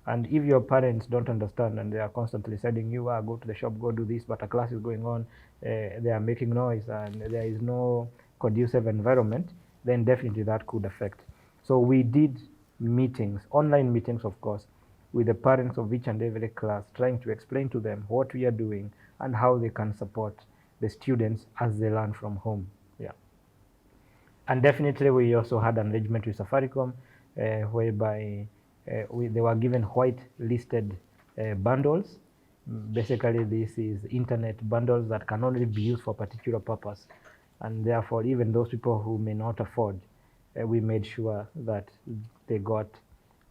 And if your parents don't understand and they are constantly sending you, go to the shop, go do this, but a class is going on, they are making noise and there is no conducive environment, then definitely that could affect. So we did meetings, online meetings, of course, with the parents of each and every class, trying to explain to them what we are doing and how they can support the students as they learn from home. Yeah. And definitely we also had an arrangement with Safaricom, whereby they were given white listed bundles. Basically, this is internet bundles that can only be used for a particular purpose. And therefore, even those people who may not afford, we made sure that they got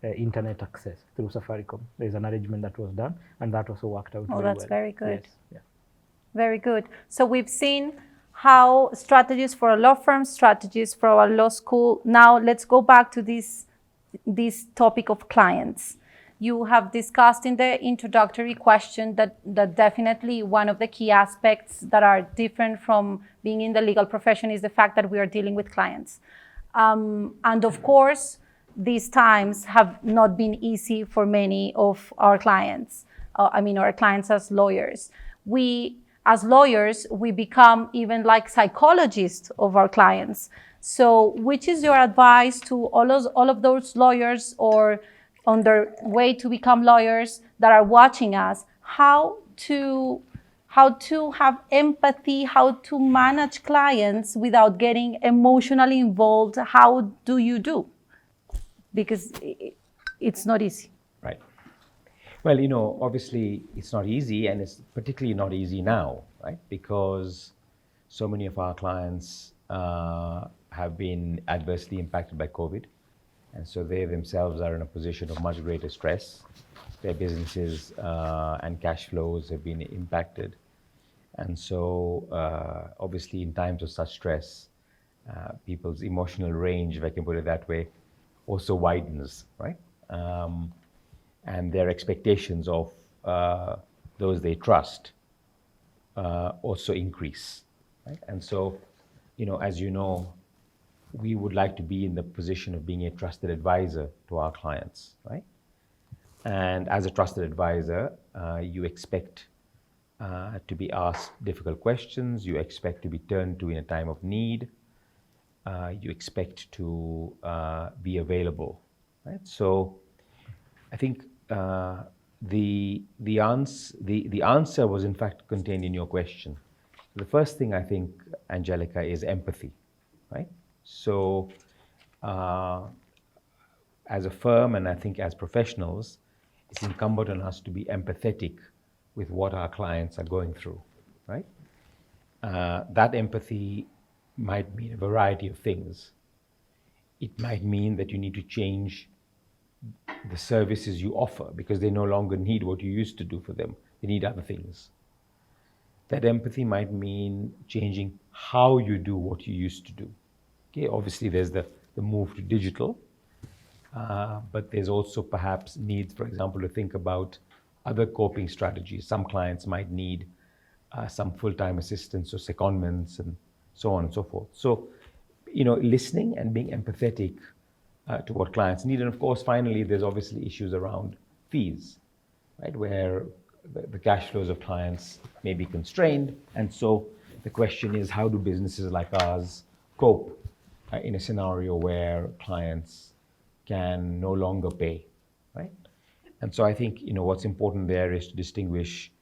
internet access through Safaricom. There's an arrangement that was done, and that also worked out very well. Oh, that's very good. Yes. Yeah. Very good. So we've seen how strategies for a law firm, strategies for our law school. Now let's go back to this topic of clients. You have discussed in the introductory question that definitely one of the key aspects that are different from being in the legal profession is the fact that we are dealing with clients. And of course, these times have not been easy for many of our clients. Our clients as lawyers. As lawyers, we become even like psychologists of our clients. So which is your advice to all of those lawyers or on their way to become lawyers that are watching us, how to have empathy, how to manage clients without getting emotionally involved? How do you do? Because it's not easy. Right. Well, obviously it's not easy, and it's particularly not easy now, right? Because so many of our clients have been adversely impacted by COVID. And so they themselves are in a position of much greater stress. Their businesses and cash flows have been impacted. And so obviously in times of such stress, people's emotional range, if I can put it that way, also widens, right? And their expectations of those they trust also increase, right? And so, as you know, we would like to be in the position of being a trusted advisor to our clients, right? And as a trusted advisor, you expect to be asked difficult questions, you expect to be turned to in a time of need, you expect to be available, right? So I think the answer was in fact contained in your question. The first thing I think, Angelica, is empathy, right? So as a firm, and I think as professionals, it's incumbent on us to be empathetic with what our clients are going through, right? That empathy might mean a variety of things. It might mean that you need to change the services you offer because they no longer need what you used to do for them. They need other things. That empathy might mean changing how you do what you used to do. Okay, obviously there's the move to digital, but there's also perhaps needs, for example, to think about other coping strategies. Some clients might need some full-time assistance or secondments and so on and so forth. So, listening and being empathetic to what clients need. And of course, finally, there's obviously issues around fees, right? Where the cash flows of clients may be constrained. And so the question is, how do businesses like ours cope in a scenario where clients can no longer pay, right? And so I think, what's important there is to distinguish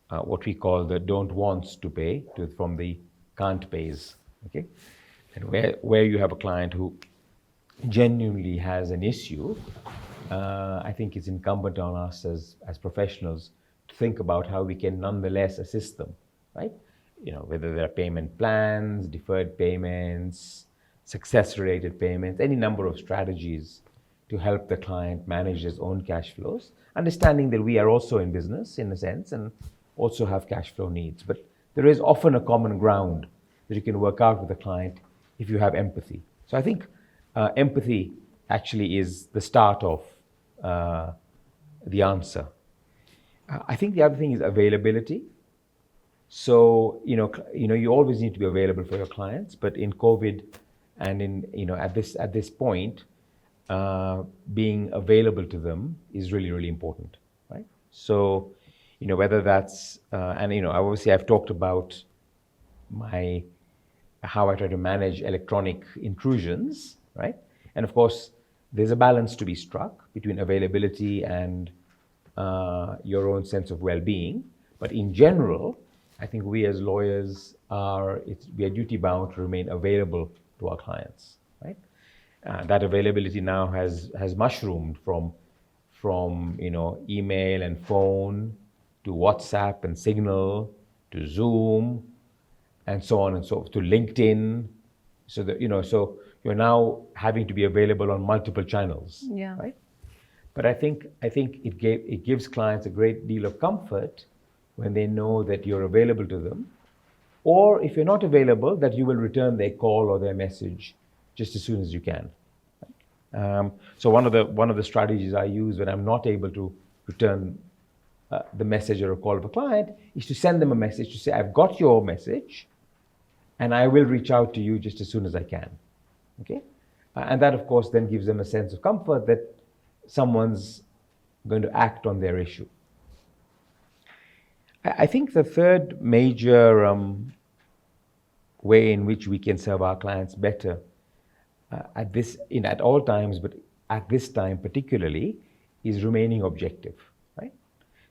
what we call the don't wants to pay from the can't pays, okay? And where you have a client who genuinely has an issue, I think it's incumbent on us as professionals to think about how we can nonetheless assist them, right? Whether there are payment plans, deferred payments, success-related payments, any number of strategies to help the client manage his own cash flows, understanding that we are also in business in a sense and also have cash flow needs. But there is often a common ground that you can work out with the client if you have empathy. So I think empathy actually is the start of the answer. I think the other thing is availability. So, you always need to be available for your clients, but in COVID and at this point, being available to them is really, really important, right? So, whether that's, obviously I've talked about how I try to manage electronic intrusions, right? And of course, there's a balance to be struck between availability and your own sense of well-being. But in general, I think we as lawyers we are duty bound to remain available to our clients, right? That availability now has mushroomed from email and phone to WhatsApp and Signal to Zoom and so on and so forth, to LinkedIn. So that so you're now having to be available on multiple channels, yeah. Right? But I think it gives clients a great deal of comfort when they know that you're available to them, or if you're not available, that you will return their call or their message just as soon as you can. So one of the strategies I use when I'm not able to return the message or a call of a client is to send them a message to say, I've got your message and I will reach out to you just as soon as I can. Okay? And that, of course, then gives them a sense of comfort that someone's going to act on their issue. I think the third major way in which we can serve our clients better at all times, but at this time particularly, is remaining objective, right?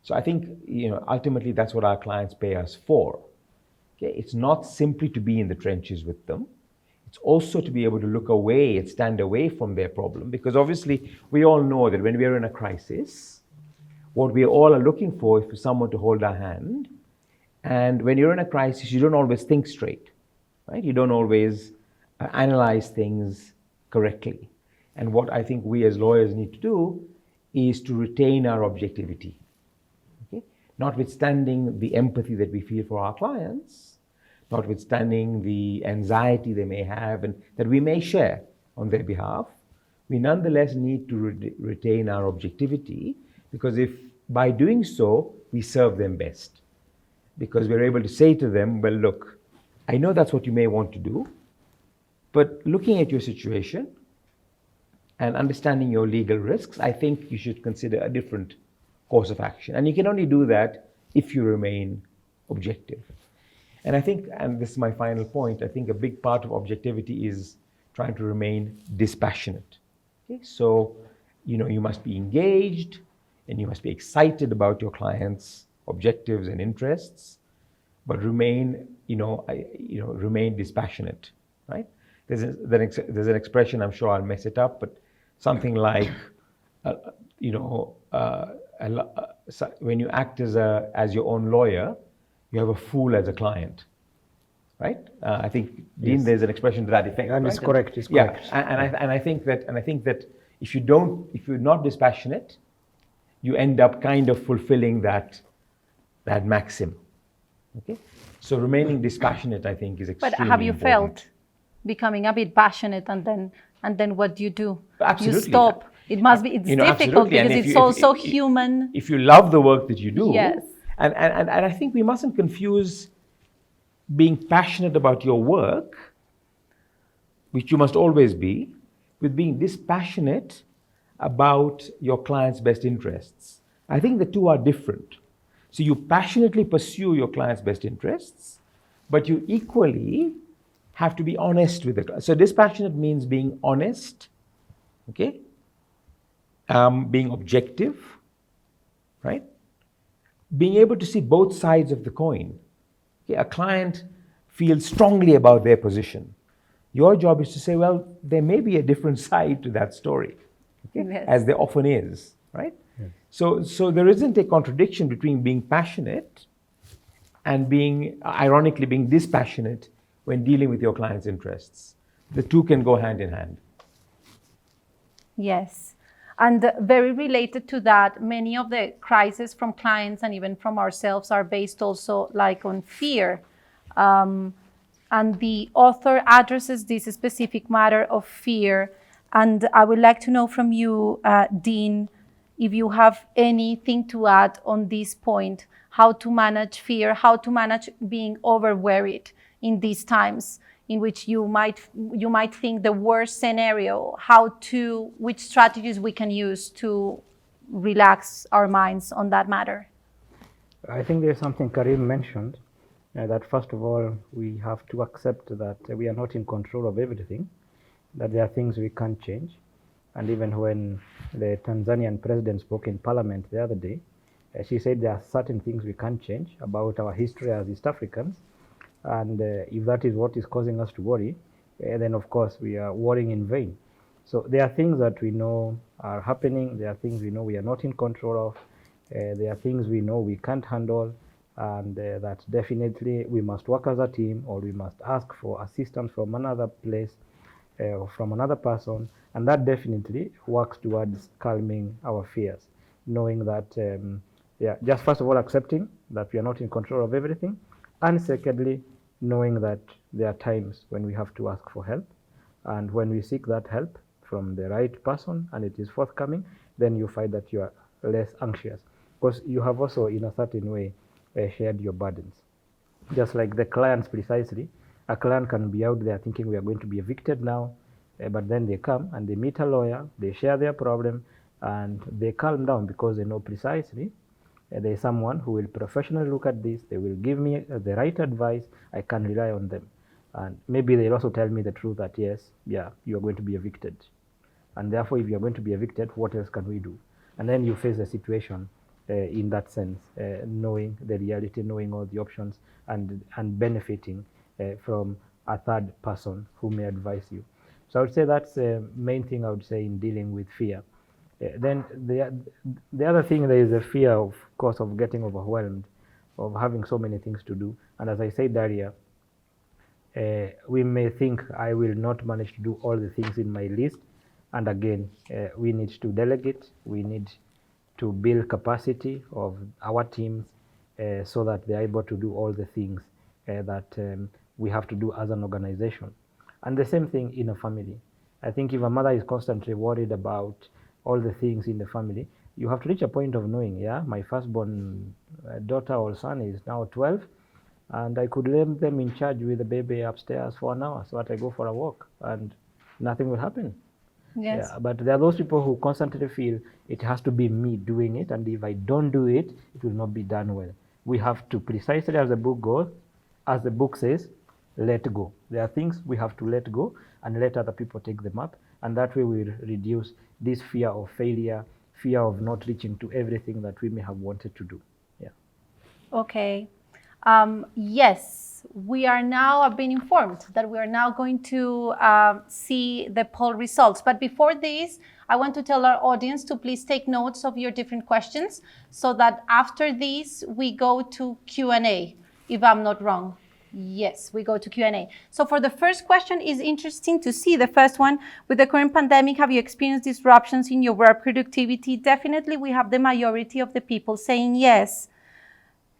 So I think ultimately that's what our clients pay us for. Okay? It's not simply to be in the trenches with them. It's also to be able to look away and stand away from their problem, because obviously we all know that when we are in a crisis, what we all are looking for is for someone to hold our hand. And when you're in a crisis, you don't always think straight, right? You don't always analyze things correctly. And what I think we as lawyers need to do is to retain our objectivity, okay? Notwithstanding the empathy that we feel for our clients, notwithstanding the anxiety they may have and that we may share on their behalf, we nonetheless need to retain our objectivity, because if by doing so, we serve them best. Because we're able to say to them, well, look, I know that's what you may want to do, but looking at your situation and understanding your legal risks, I think you should consider a different course of action. And you can only do that if you remain objective. And I think, and this is my final point, I think a big part of objectivity is trying to remain dispassionate. Okay? So, you must be engaged, and you must be excited about your clients' objectives and interests, but remain dispassionate, right? There's an expression, I'm sure I'll mess it up, but something like, when you act as your own lawyer, you have a fool as a client, right? I think, Dean, yes. There's an expression to that effect. And right? it's correct. It's yeah, correct. And I think that if you're not dispassionate, you end up kind of fulfilling that maxim. Okay, so remaining dispassionate, I think, is extremely important. But have you felt becoming a bit passionate, and then what do you do? Absolutely. You stop. It must be. It's difficult because it's also human. If you love the work that you do, yes. And I think we mustn't confuse being passionate about your work, which you must always be, with being dispassionate about your client's best interests. I think the two are different. So you passionately pursue your client's best interests, but you equally have to be honest with the client. So dispassionate means being honest, okay? Being objective, right? Being able to see both sides of the coin. Okay? A client feels strongly about their position. Your job is to say, well, there may be a different side to that story, okay? Yes. As there often is, right? Yes. So there isn't a contradiction between being passionate and ironically, being dispassionate when dealing with your client's interests. The two can go hand in hand. Yes. And very related to that, many of the crises from clients and even from ourselves are based also like on fear. And the author addresses this specific matter of fear. And I would like to know from you, Dean, if you have anything to add on this point, how to manage fear, how to manage being overworried in these times in which you might think the worst scenario, which strategies we can use to relax our minds on that matter. I think there's something Karim mentioned, that first of all, we have to accept that we are not in control of everything, that there are things we can't change. And even when the Tanzanian president spoke in parliament the other day, she said there are certain things we can't change about our history as East Africans. And if that is what is causing us to worry, then of course we are worrying in vain. So there are things that we know are happening. There are things we know we are not in control of. There are things we know we can't handle. And that definitely we must work as a team, or we must ask for assistance from another place or from another person. And that definitely works towards calming our fears, knowing that, just first of all, accepting that we are not in control of everything. And secondly, knowing that there are times when we have to ask for help. And when we seek that help from the right person and it is forthcoming, then you find that you are less anxious, because you have also, in a certain way, shared your burdens. Just like the clients precisely, a client can be out there thinking we are going to be evicted now, but then they come and they meet a lawyer, they share their problem, and they calm down because they know precisely there is someone who will professionally look at this, they will give me the right advice, I can rely on them. And maybe they'll also tell me the truth that yes, you are going to be evicted. And therefore, if you are going to be evicted, what else can we do? And then you face the situation in that sense, knowing the reality, knowing all the options, and benefiting from a third person who may advise you. So I would say that's the main thing I would say in dealing with fear. Then the other thing, there is a fear, of course, of getting overwhelmed, of having so many things to do. And as I said earlier, we may think I will not manage to do all the things in my list. And again, we need to delegate. We need to build capacity of our teams so that they're able to do all the things that we have to do as an organization. And the same thing in a family. I think if a mother is constantly worried about all the things in the family, you have to reach a point of knowing, my firstborn daughter or son is now 12, and I could leave them in charge with the baby upstairs for an hour so that I go for a walk and nothing will happen. Yes. Yeah, but there are those people who constantly feel it has to be me doing it, and if I don't do it, it will not be done well. We have to, precisely as the book goes, as the book says, let go. There are things we have to let go and let other people take them up, and that way we reduce this fear of failure, fear of not reaching to everything that we may have wanted to do. Yeah. Okay. Yes, we are now being informed that we are now going to see the poll results. But before this, I want to tell our audience to please take notes of your different questions so that after this, we go to Q&A, if I'm not wrong. Yes, we go to Q&A. So for the first question, is interesting to see the first one. With the current pandemic, have you experienced disruptions in your work productivity? Definitely, we have the majority of the people saying yes.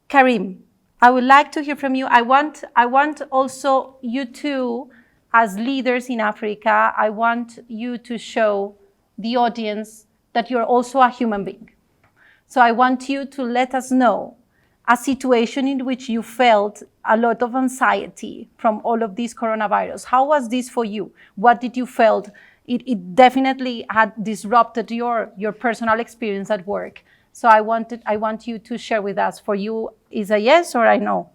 Karim, I would like to hear from you. I want also you two, as leaders in Africa, I want you to show the audience that you're also a human being. So I want you to let us know a situation in which you felt a lot of anxiety from all of this coronavirus. How was this for you? What did you felt? It definitely had disrupted your personal experience at work. So I want you to share with us. For you, is a yes or a no?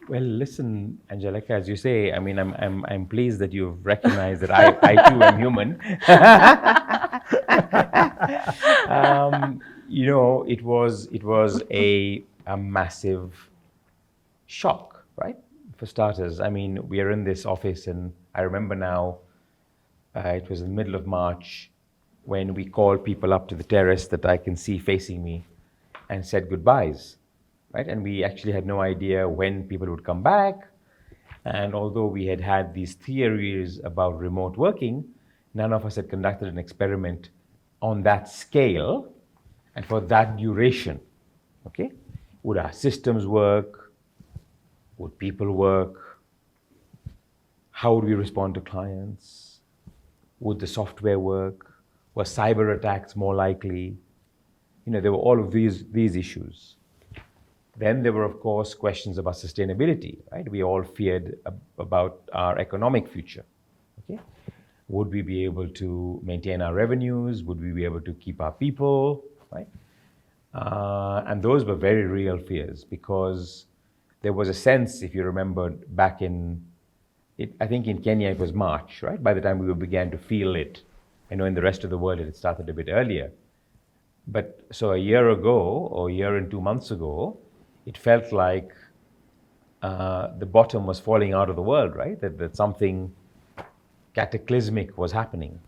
Well, listen, Angelica, as you say, I mean, I'm pleased that you've recognized that I too am human. You know, it was a massive shock, right? For starters, I mean, we are in this office, and I remember now, it was in the middle of March when we called people up to the terrace that I can see facing me and said goodbyes. Right? And we actually had no idea when people would come back. And although we had had these theories about remote working, none of us had conducted an experiment on that scale and for that duration. Okay? Would our systems work? Would people work? How would we respond to clients? Would the software work? Were cyber attacks more likely? You know, there were all of these issues. Then there were, of course, questions about sustainability, right? We all feared about our economic future, okay? Would we be able to maintain our revenues? Would we be able to keep our people, right? And those were very real fears because there was a sense, if you remember, back in, I think in Kenya it was March, right? By the time we began to feel it. I know in the rest of the world it had started a bit earlier. But so a year ago, or a year and 2 months ago, it felt like the bottom was falling out of the world, right? That something cataclysmic was happening.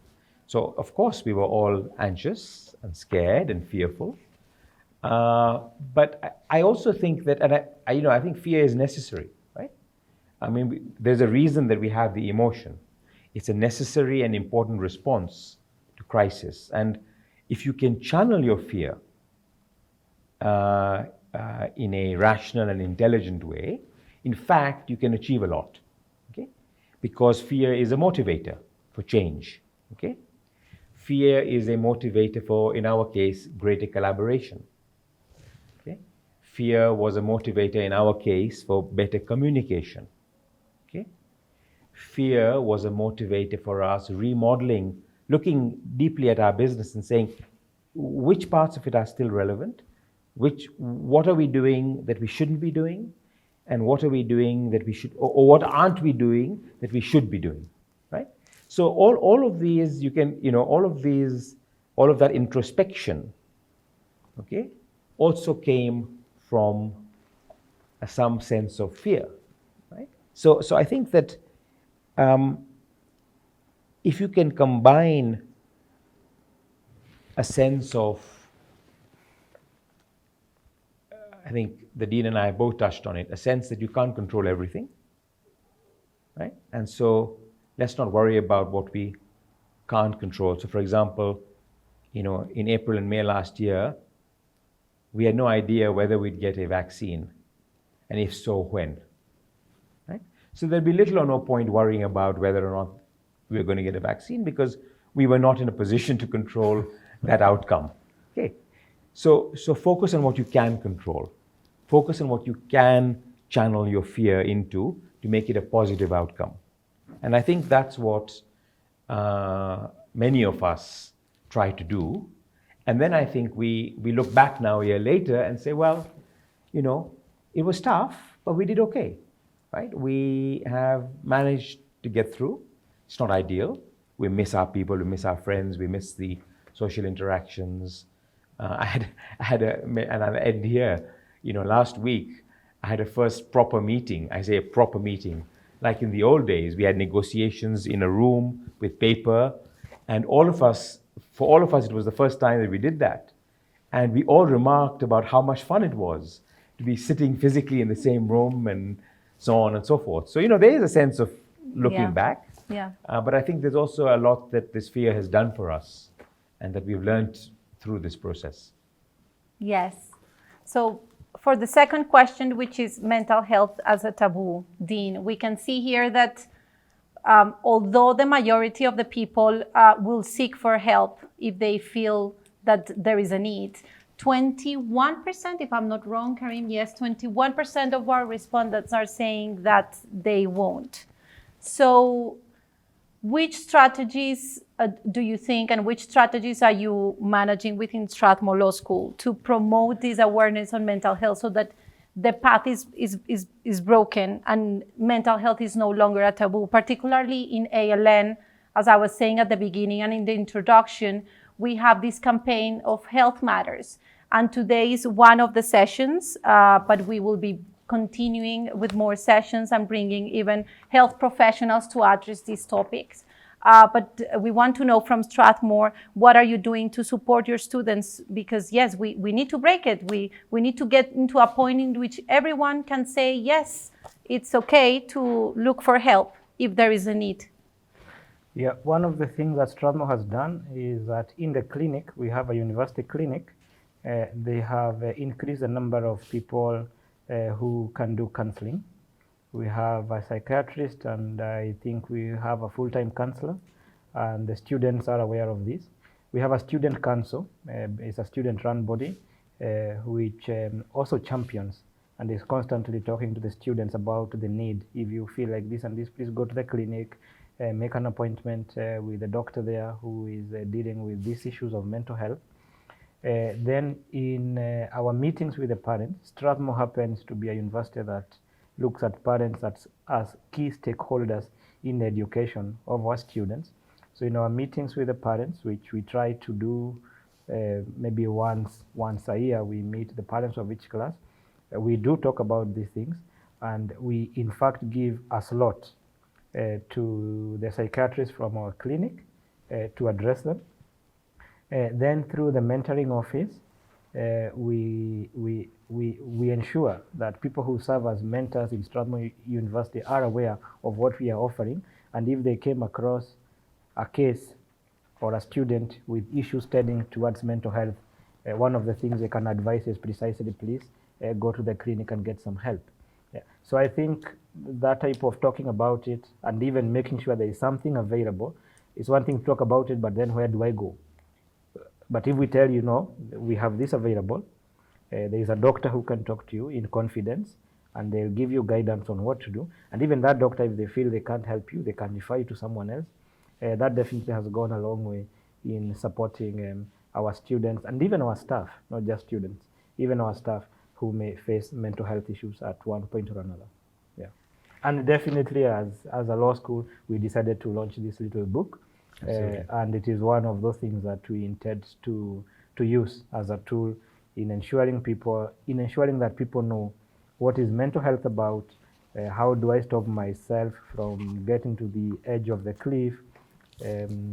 So, of course, we were all anxious and scared and fearful. But I also think that, and I think fear is necessary, right? I mean, there's a reason that we have the emotion. It's a necessary and important response to crisis. And if you can channel your fear in a rational and intelligent way, in fact, you can achieve a lot, okay? Because fear is a motivator for change, okay? Fear is a motivator for, in our case, greater collaboration, okay? Fear was a motivator in our case for better communication, okay? Fear was a motivator for us remodeling, looking deeply at our business and saying, which parts of it are still relevant? What are we doing that we shouldn't be doing? And what are we doing that we should, or what aren't we doing that we should be doing, right? So all of these, you can, you know, all of that introspection, okay, also came from some sense of fear, right? So I think that if you can combine a sense of, I think the Dean and I both touched on it, a sense that you can't control everything, right? And so let's not worry about what we can't control. So for example, you know, in April and May last year, we had no idea whether we'd get a vaccine, and if so, when, right? So there'd be little or no point worrying about whether or not we were going to get a vaccine because we were not in a position to control that outcome, okay? So focus on what you can control. Focus on what you can channel your fear into to make it a positive outcome. And I think that's what many of us try to do. And then I think we look back now a year later and say, well, you know, it was tough, but we did okay, right? We have managed to get through. It's not ideal. We miss our people, we miss our friends, we miss the social interactions. I had an end here, you know, last week, I had a first proper meeting. I say a proper meeting. Like in the old days, we had negotiations in a room with paper, and for all of us, it was the first time that we did that. And we all remarked about how much fun it was to be sitting physically in the same room and so on and so forth. So, you know, there is a sense of looking back. Yeah. But I think there's also a lot that this fear has done for us and that we've learned through this process. Yes. So for the second question, which is mental health as a taboo, Dean, we can see here that although the majority of the people will seek for help if they feel that there is a need, 21%, if I'm not wrong, Karim, yes, 21% of our respondents are saying that they won't. So which strategies do you think, and which strategies are you managing within Strathmore Law School to promote this awareness on mental health so that the path is broken and mental health is no longer a taboo, particularly in ALN. As I was saying at the beginning and in the introduction, we have this campaign of Health Matters. And today is one of the sessions, but we will be continuing with more sessions and bringing even health professionals to address these topics. But we want to know from Strathmore, what are you doing to support your students? Because yes, we need to break it. We need to get into a point in which everyone can say, yes, it's okay to look for help if there is a need. Yeah, one of the things that Strathmore has done is that in the clinic, we have a university clinic. They have increased the number of people who can do counseling. We have a psychiatrist, and I think we have a full-time counselor, and the students are aware of this. We have a student council. It's a student-run body, which also champions and is constantly talking to the students about the need. If you feel like this and this, please go to the clinic, make an appointment with the doctor there who is dealing with these issues of mental health. Then in our meetings with the parents, Strathmore happens to be a university that looks at parents as key stakeholders in the education of our students. So in our meetings with the parents, which we try to do maybe once a year, we meet the parents of each class. We do talk about these things, and we in fact give a slot to the psychiatrist from our clinic to address them. Then through the mentoring office, we ensure that people who serve as mentors in Strathmore University are aware of what we are offering, and if they came across a case or a student with issues tending towards mental health, one of the things they can advise is precisely, please go to the clinic and get some help. Yeah. So I think that type of talking about it and even making sure there is something available is one thing to talk about it, but then where do I go? But if we tell you, no, we have this available, there is a doctor who can talk to you in confidence, and they'll give you guidance on what to do. And even that doctor, if they feel they can't help you, they can refer you to someone else. That definitely has gone a long way in supporting our students and even our staff, not just students, even our staff who may face mental health issues at one point or another. Yeah. And definitely as a law school, we decided to launch this little book. And it is one of those things that we intend to use as a tool in ensuring that people know what is mental health about, how do I stop myself from getting to the edge of the cliff,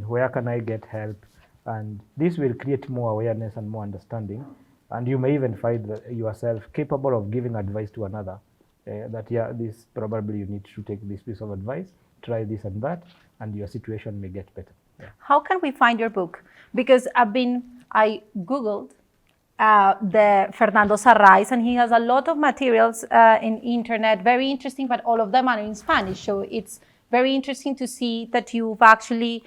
where can I get help, and this will create more awareness and more understanding, and you may even find that yourself capable of giving advice to another, that yeah, this probably you need to take this piece of advice, try this and that, and your situation may get better. Yeah. How can we find your book? Because I Googled the Fernando Sarrais, and he has a lot of materials in internet, very interesting, but all of them are in Spanish. So it's very interesting to see that you've actually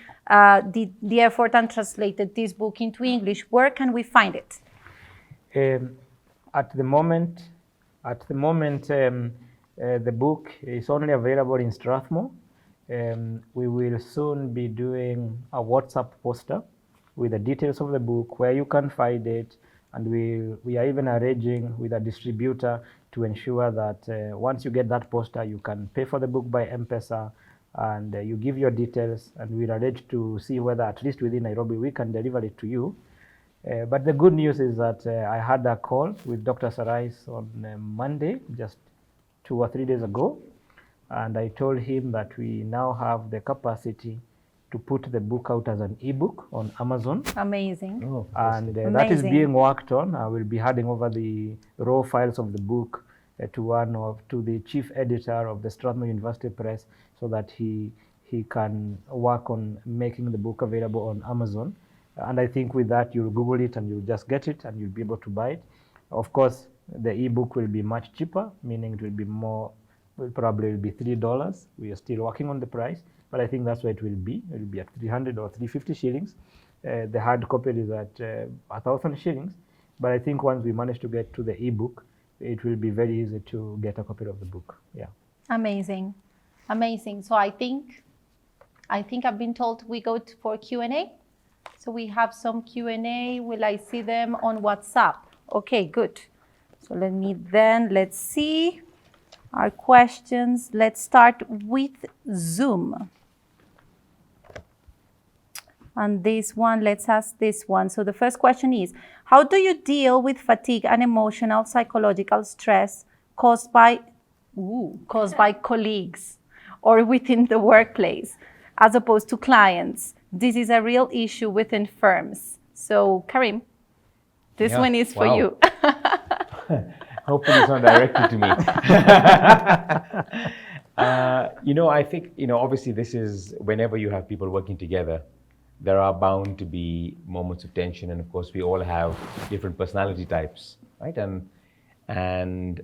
did the effort and translated this book into English. Where can we find it? At the moment, the book is only available in Strathmore. We will soon be doing a WhatsApp poster with the details of the book, where you can find it, and we are even arranging with a distributor to ensure that once you get that poster, you can pay for the book by M-Pesa, and you give your details, and we'll arrange to see whether at least within Nairobi we can deliver it to you. But the good news is that I had a call with Dr. Sarrais on Monday, just 2 or 3 days ago, and I told him that we now have the capacity to put the book out as an ebook on Amazon. Amazing. Oh, And that is being worked on. I will be handing over the raw files of the book to the chief editor of the Strathmore University Press, so that he can work on making the book available on Amazon. And I think with that, you'll Google it and you'll just get it and you'll be able to buy it. Of course, the ebook will be much cheaper, meaning it will be more, probably will be $3. We are still working on the price, but I think that's where it will be. It will be at 300 or 350 shillings. The hard copy is at 1,000 shillings. But I think once we manage to get to the ebook, it will be very easy to get a copy of the book. Yeah. Amazing. Amazing. So I think I've been told we go for Q&A. So we have some Q&A. Will I see them on WhatsApp? Okay, good. So So let's see our questions. Let's start with Zoom. And this one, let's ask this one. So the first question is, how do you deal with fatigue and emotional psychological stress caused by colleagues or within the workplace, as opposed to clients? This is a real issue within firms. So Karim, this one is for you. Hopefully it's not directed to me. I think, obviously this is whenever you have people working together, there are bound to be moments of tension, and of course we all have different personality types, right? And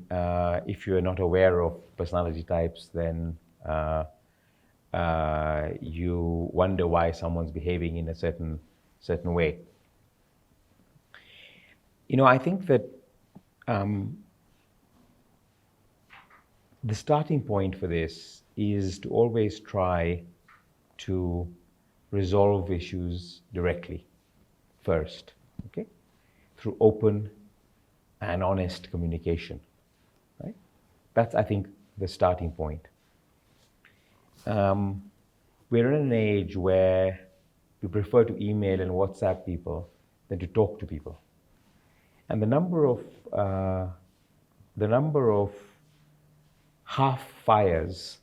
if you're not aware of personality types, then you wonder why someone's behaving in a certain way. I think that the starting point for this is to always try to resolve issues directly first, okay? Through open and honest communication, right? That's, I think, the starting point. We're in an age where we prefer to email and WhatsApp people than to talk to people. And the number of half fires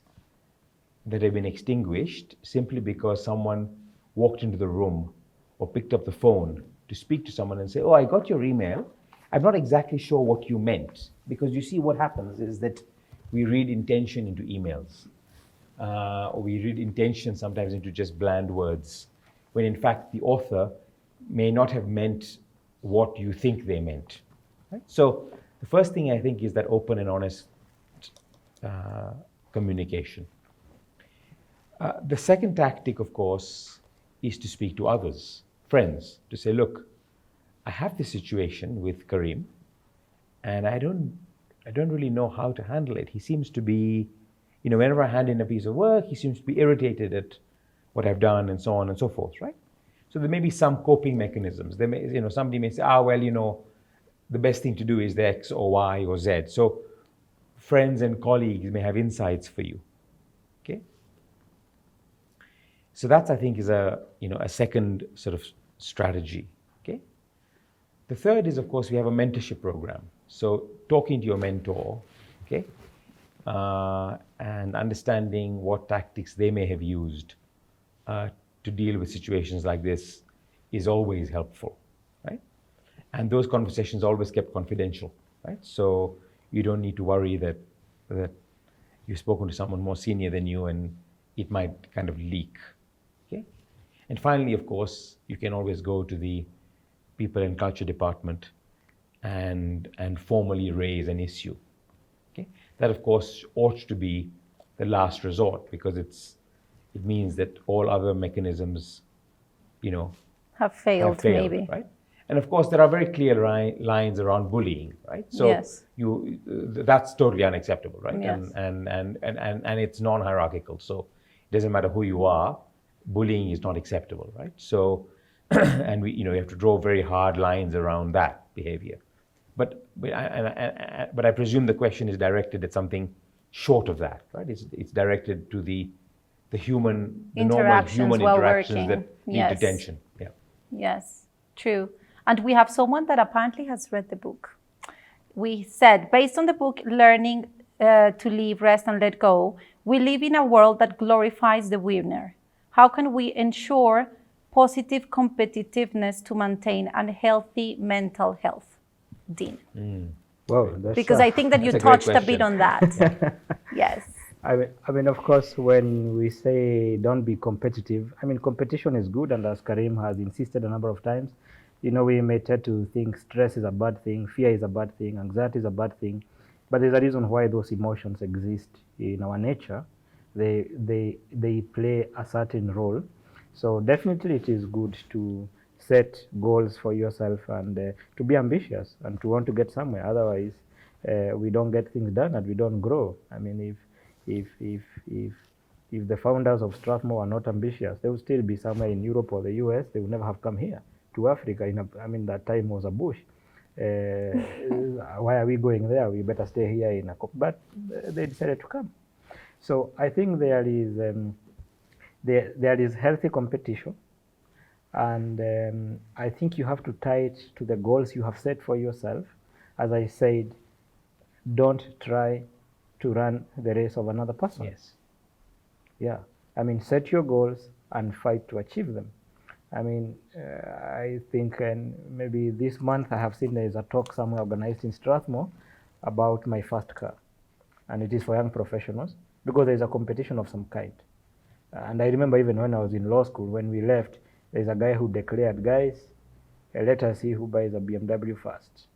that have been extinguished simply because someone walked into the room or picked up the phone to speak to someone and say, oh, I got your email. I'm not exactly sure what you meant. Because you see, what happens is that we read intention into emails. Or we read intention sometimes into just bland words, when in fact the author may not have meant what you think they meant. Right? So the first thing I think is that open and honest communication. The second tactic, of course, is to speak to others, friends, to say, look, I have this situation with Karim, and I don't really know how to handle it. He seems to be, whenever I hand in a piece of work, he seems to be irritated at what I've done, and so on and so forth, right? So there may be some coping mechanisms. There may, somebody may say, the best thing to do is the X or Y or Z. So friends and colleagues may have insights for you, okay? So that's, I think, is a second sort of strategy, okay? The third is, of course, we have a mentorship program. So talking to your mentor, okay? And understanding what tactics they may have used to deal with situations like this is always helpful, right? And those conversations are always kept confidential, right? So you don't need to worry that you've spoken to someone more senior than you and it might kind of leak, okay? And finally, of course, you can always go to the People and Culture Department and formally raise an issue, okay? That, of course, ought to be the last resort, because it means that all other mechanisms, have failed, maybe. Right? And of course, there are very clear lines around bullying, right? So yes. That's totally unacceptable, right? Yes. And it's non-hierarchical. So it doesn't matter who you are, bullying is not acceptable, right? So, and you have to draw very hard lines around that behavior. But I presume the question is directed at something short of that, right? It's directed to the normal human interactions that need attention. Yeah. Yes, true. And we have someone that apparently has read the book. We said, based on the book, Learning to Leave, Rest and Let Go, we live in a world that glorifies the winner. How can we ensure positive competitiveness to maintain a healthy mental health? Dean. Well, because I think that you touched a bit on that. Yes. I mean, of course, when we say don't be competitive, competition is good, and as Karim has insisted a number of times, we may tend to think stress is a bad thing, fear is a bad thing, anxiety is a bad thing, but there's a reason why those emotions exist in our nature. They play a certain role. So definitely it is good to set goals for yourself and to be ambitious and to want to get somewhere. Otherwise, we don't get things done and we don't grow. If the founders of Strathmore are not ambitious, they would still be somewhere in Europe or the US. They would never have come here to Africa. That time was a bush. Why are we going there? We better stay here in a but they decided to come. So I think there is healthy competition, and I think you have to tie it to the goals you have set for yourself. As I said, don't try to run the race of another person. Yes. Yeah, I mean, set your goals and fight to achieve them. I mean, I think maybe this month I have seen there is a talk somewhere organized in Strathmore about my first car, and it is for young professionals because there is a competition of some kind. And I remember even when I was in law school, when we left, there's a guy who declared, guys, let us see who buys a BMW first.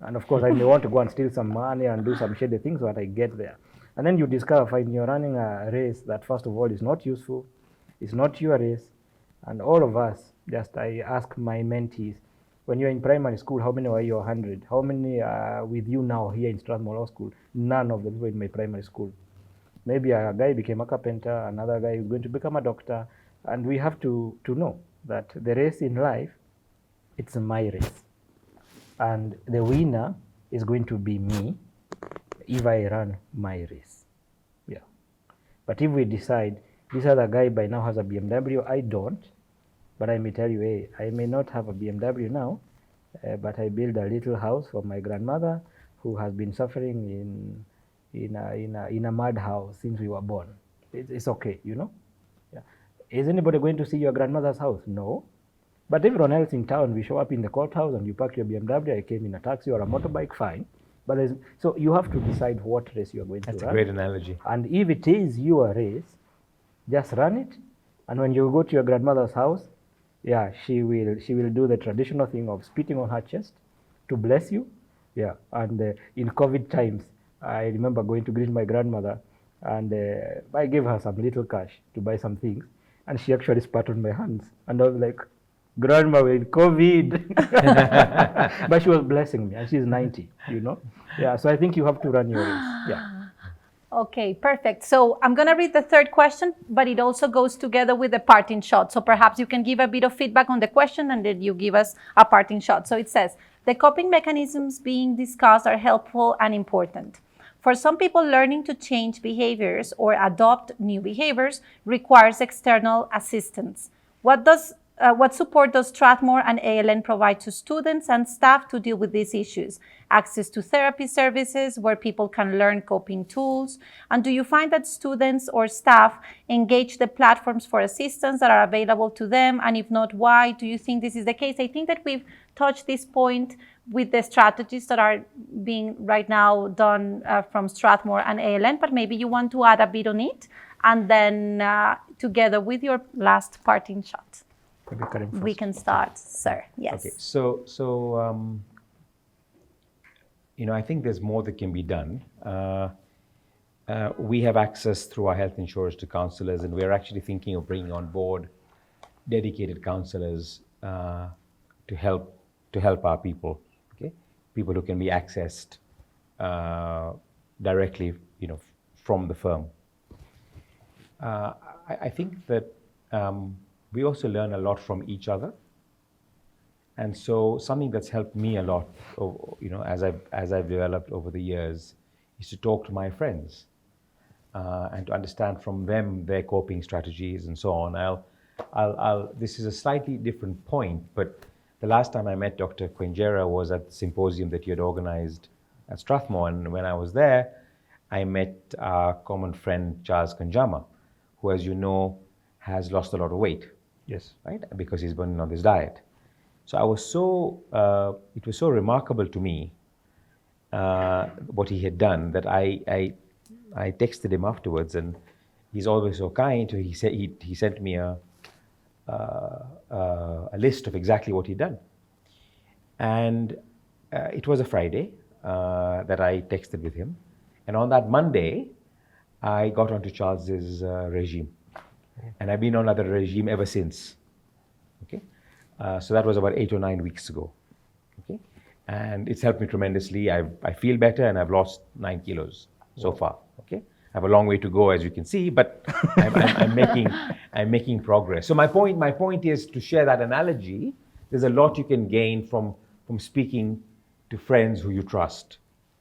And of course, I may want to go and steal some money and do some shady things when I get there. And then you discover when you're running a race that, first of all, is not useful, it's not your race. And all of us, I ask my mentees, when you're in primary school, how many were you 100? How many are with you now here in Strathmore Law School? None of them were in my primary school. Maybe a guy became a carpenter, another guy is going to become a doctor. And we have to know that the race in life, it's my race. And the winner is going to be me if I run my race. Yeah. But if we decide, this other guy by now has a BMW, I don't, but I may tell you, hey, I may not have a BMW now, but I build a little house for my grandmother who has been suffering in a mud house since we were born. It's okay, you know? Yeah. Is anybody going to see your grandmother's house? No. But everyone else in town, we show up in the courthouse and you park your BMW, I came in a taxi or a motorbike, fine. But so you have to decide what race you are going to run. That's a great analogy. And if it is your race, just run it. And when you go to your grandmother's house, yeah, she will do the traditional thing of spitting on her chest to bless you. Yeah, and in COVID times, I remember going to greet my grandmother, and I gave her some little cash to buy some things, and she actually spat on my hands, and I was like, "Grandma, with COVID," but she was blessing me, and she's 90, you know. Yeah, so I think you have to run your race. Yeah. Okay, perfect. So I'm going to read the third question, but it also goes together with the parting shot. So perhaps you can give a bit of feedback on the question and then you give us a parting shot. So it says, the coping mechanisms being discussed are helpful and important. For some people, learning to change behaviors or adopt new behaviors requires external assistance. What support does Strathmore and ALN provide to students and staff to deal with these issues? Access to therapy services where people can learn coping tools? And do you find that students or staff engage the platforms for assistance that are available to them? And if not, why do you think this is the case? I think that we've touched this point with the strategies that are being right now done from Strathmore and ALN, but maybe you want to add a bit on it, and then together with your last parting shot. We can start, sir. Yes. Okay. So I think there's more that can be done. We have access through our health insurers to counselors, and we're actually thinking of bringing on board dedicated counselors to help our people. Okay, people who can be accessed directly, from the firm. I think that. We also learn a lot from each other, and so something that's helped me a lot, as I've developed over the years, is to talk to my friends and to understand from them their coping strategies and so on. This is a slightly different point, but the last time I met Dr. Kwenjera was at the symposium that you had organized at Strathmore, and when I was there, I met our common friend Charles Kanjama, who, as you know, has lost a lot of weight. Yes. Right? Because he's been on this diet. So it was so remarkable to me what he had done that I texted him afterwards, and he's always so kind. He said he sent me a list of exactly what he'd done. And it was a Friday that I texted with him. And on that Monday, I got onto Charles's regime. And I've been on that regime ever since. Okay, so that was about 8 or 9 weeks ago. Okay, and it's helped me tremendously. I feel better, and I've lost 9 kilos so far. Okay, I have a long way to go, as you can see, but I'm making progress. So my point is to share that analogy. There's a lot you can gain from speaking to friends who you trust,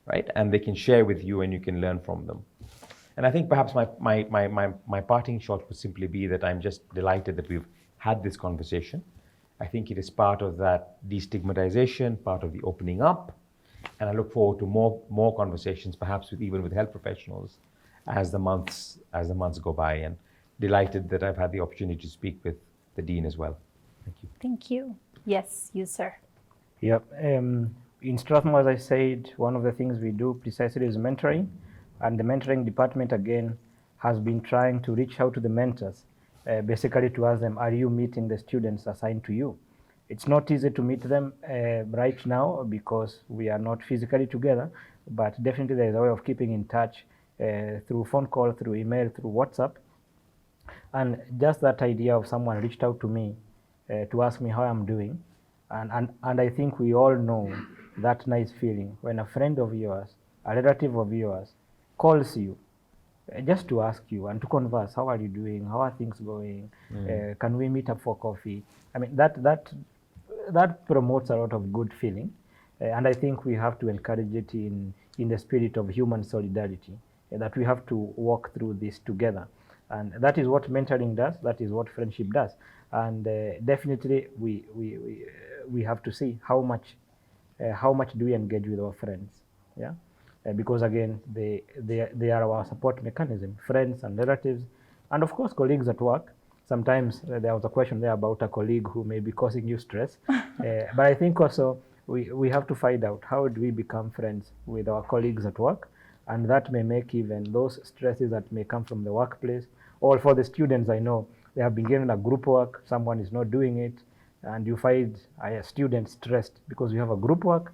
right? And they can share with you and you can learn from them. And I think perhaps my parting shot would simply be that I'm just delighted that we've had this conversation. I think it is part of that destigmatization, part of the opening up, and I look forward to more conversations, perhaps even with health professionals, as the months go by. And delighted that I've had the opportunity to speak with the Dean as well. Thank you. Thank you. Yes, you, sir. Yep. In Strathmore, as I said, one of the things we do precisely is mentoring. And the mentoring department, again, has been trying to reach out to the mentors, basically to ask them, are you meeting the students assigned to you? It's not easy to meet them right now because we are not physically together, but definitely there is a way of keeping in touch through phone call, through email, through WhatsApp. And just that idea of someone reached out to me to ask me how I'm doing. And I think we all know that nice feeling when a friend of yours, a relative of yours, calls you just to ask you and to converse. How are you doing? How are things going? Can we meet up for coffee? I mean, that promotes a lot of good feeling. And I think we have to encourage it in the spirit of human solidarity, that we have to walk through this together. And that is what mentoring does. That is what friendship does. And definitely we have to see how much do we engage with our friends. Yeah. Because again, they are our support mechanism, friends and relatives, and of course colleagues at work. Sometimes there was a question there about a colleague who may be causing you stress, but I think also we have to find out how do we become friends with our colleagues at work, and that may make even those stresses that may come from the workplace, or for the students, I know they have been given a group work, someone is not doing it, and you find a student stressed because you have a group work,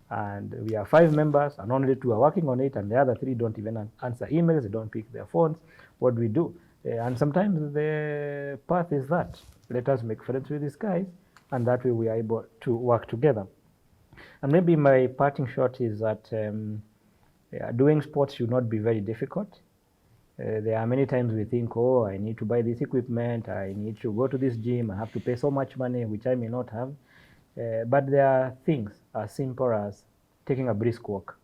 and we are 5 members and only 2 are working on it, and the other 3 don't even answer emails, they don't pick their phones. What do we do? And sometimes the path is that, let us make friends with these guys, and that way we are able to work together. And maybe my parting shot is that doing sports should not be very difficult. There are many times we think, oh, I need to buy this equipment, I need to go to this gym, I have to pay so much money, which I may not have. But there are things as simple as taking a brisk walk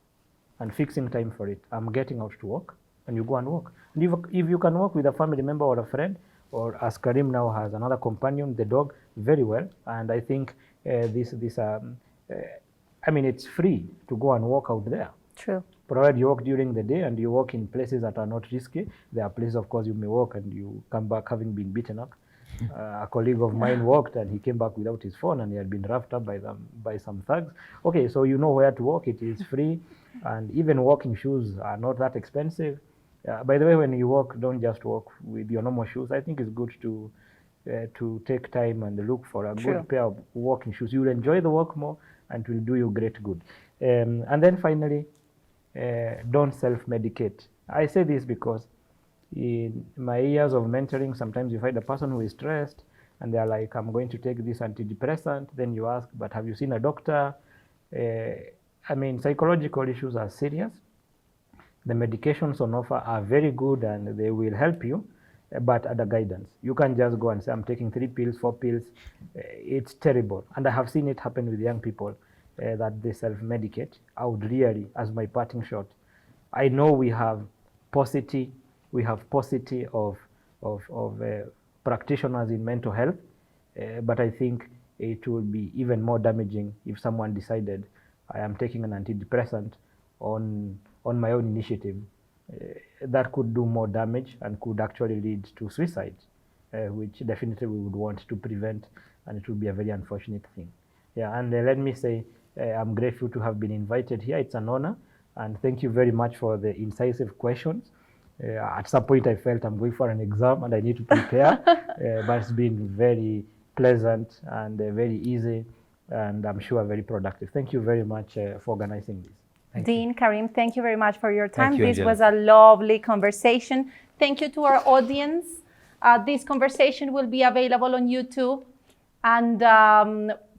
and fixing time for it. I'm getting out to walk, and you go and walk. And if you can walk with a family member or a friend, or as Karim now has another companion, the dog, very well. And I think I mean, it's free to go and walk out there. True. Provided you walk during the day and you walk in places that are not risky. There are places, of course, you may walk and you come back having been beaten up. A colleague of mine walked and he came back without his phone and he had been roughed up by some thugs. Okay, so you know where to walk. It is free, and even walking shoes are not that expensive. By the way, when you walk, don't just walk with your normal shoes. I think it's good to take time and look for a good pair of walking shoes. You'll enjoy the walk more and it will do you great good. And then finally, don't self-medicate. I say this because in my years of mentoring, sometimes you find a person who is stressed and they're like, I'm going to take this antidepressant. Then you ask, but have you seen a doctor? I mean, psychological issues are serious. The medications on offer are very good and they will help you, but under guidance. You can't just go and say, I'm taking 3 pills, 4 pills. It's terrible. And I have seen it happen with young people that they self-medicate. I would really, as my parting shot, I know we have paucity of practitioners in mental health, but I think it would be even more damaging if someone decided I am taking an antidepressant on my own initiative. That could do more damage and could actually lead to suicide, which definitely we would want to prevent, and it would be a very unfortunate thing. Yeah, and let me say, I'm grateful to have been invited here. It's an honor, and thank you very much for the incisive questions. At some point I felt I'm going for an exam and I need to prepare, but it's been very pleasant and very easy, and I'm sure very productive. Thank you very much for organizing this. Dean, Karim, thank you very much for your time. Thank you, this was a lovely conversation. Thank you to our audience. This conversation will be available on YouTube, and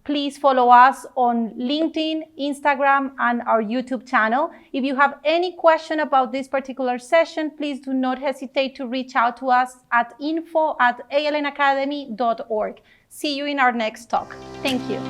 please follow us on LinkedIn, Instagram, and our YouTube channel. If you have any question about this particular session, please do not hesitate to reach out to us at info@alnacademy.org. See you in our next talk. Thank you.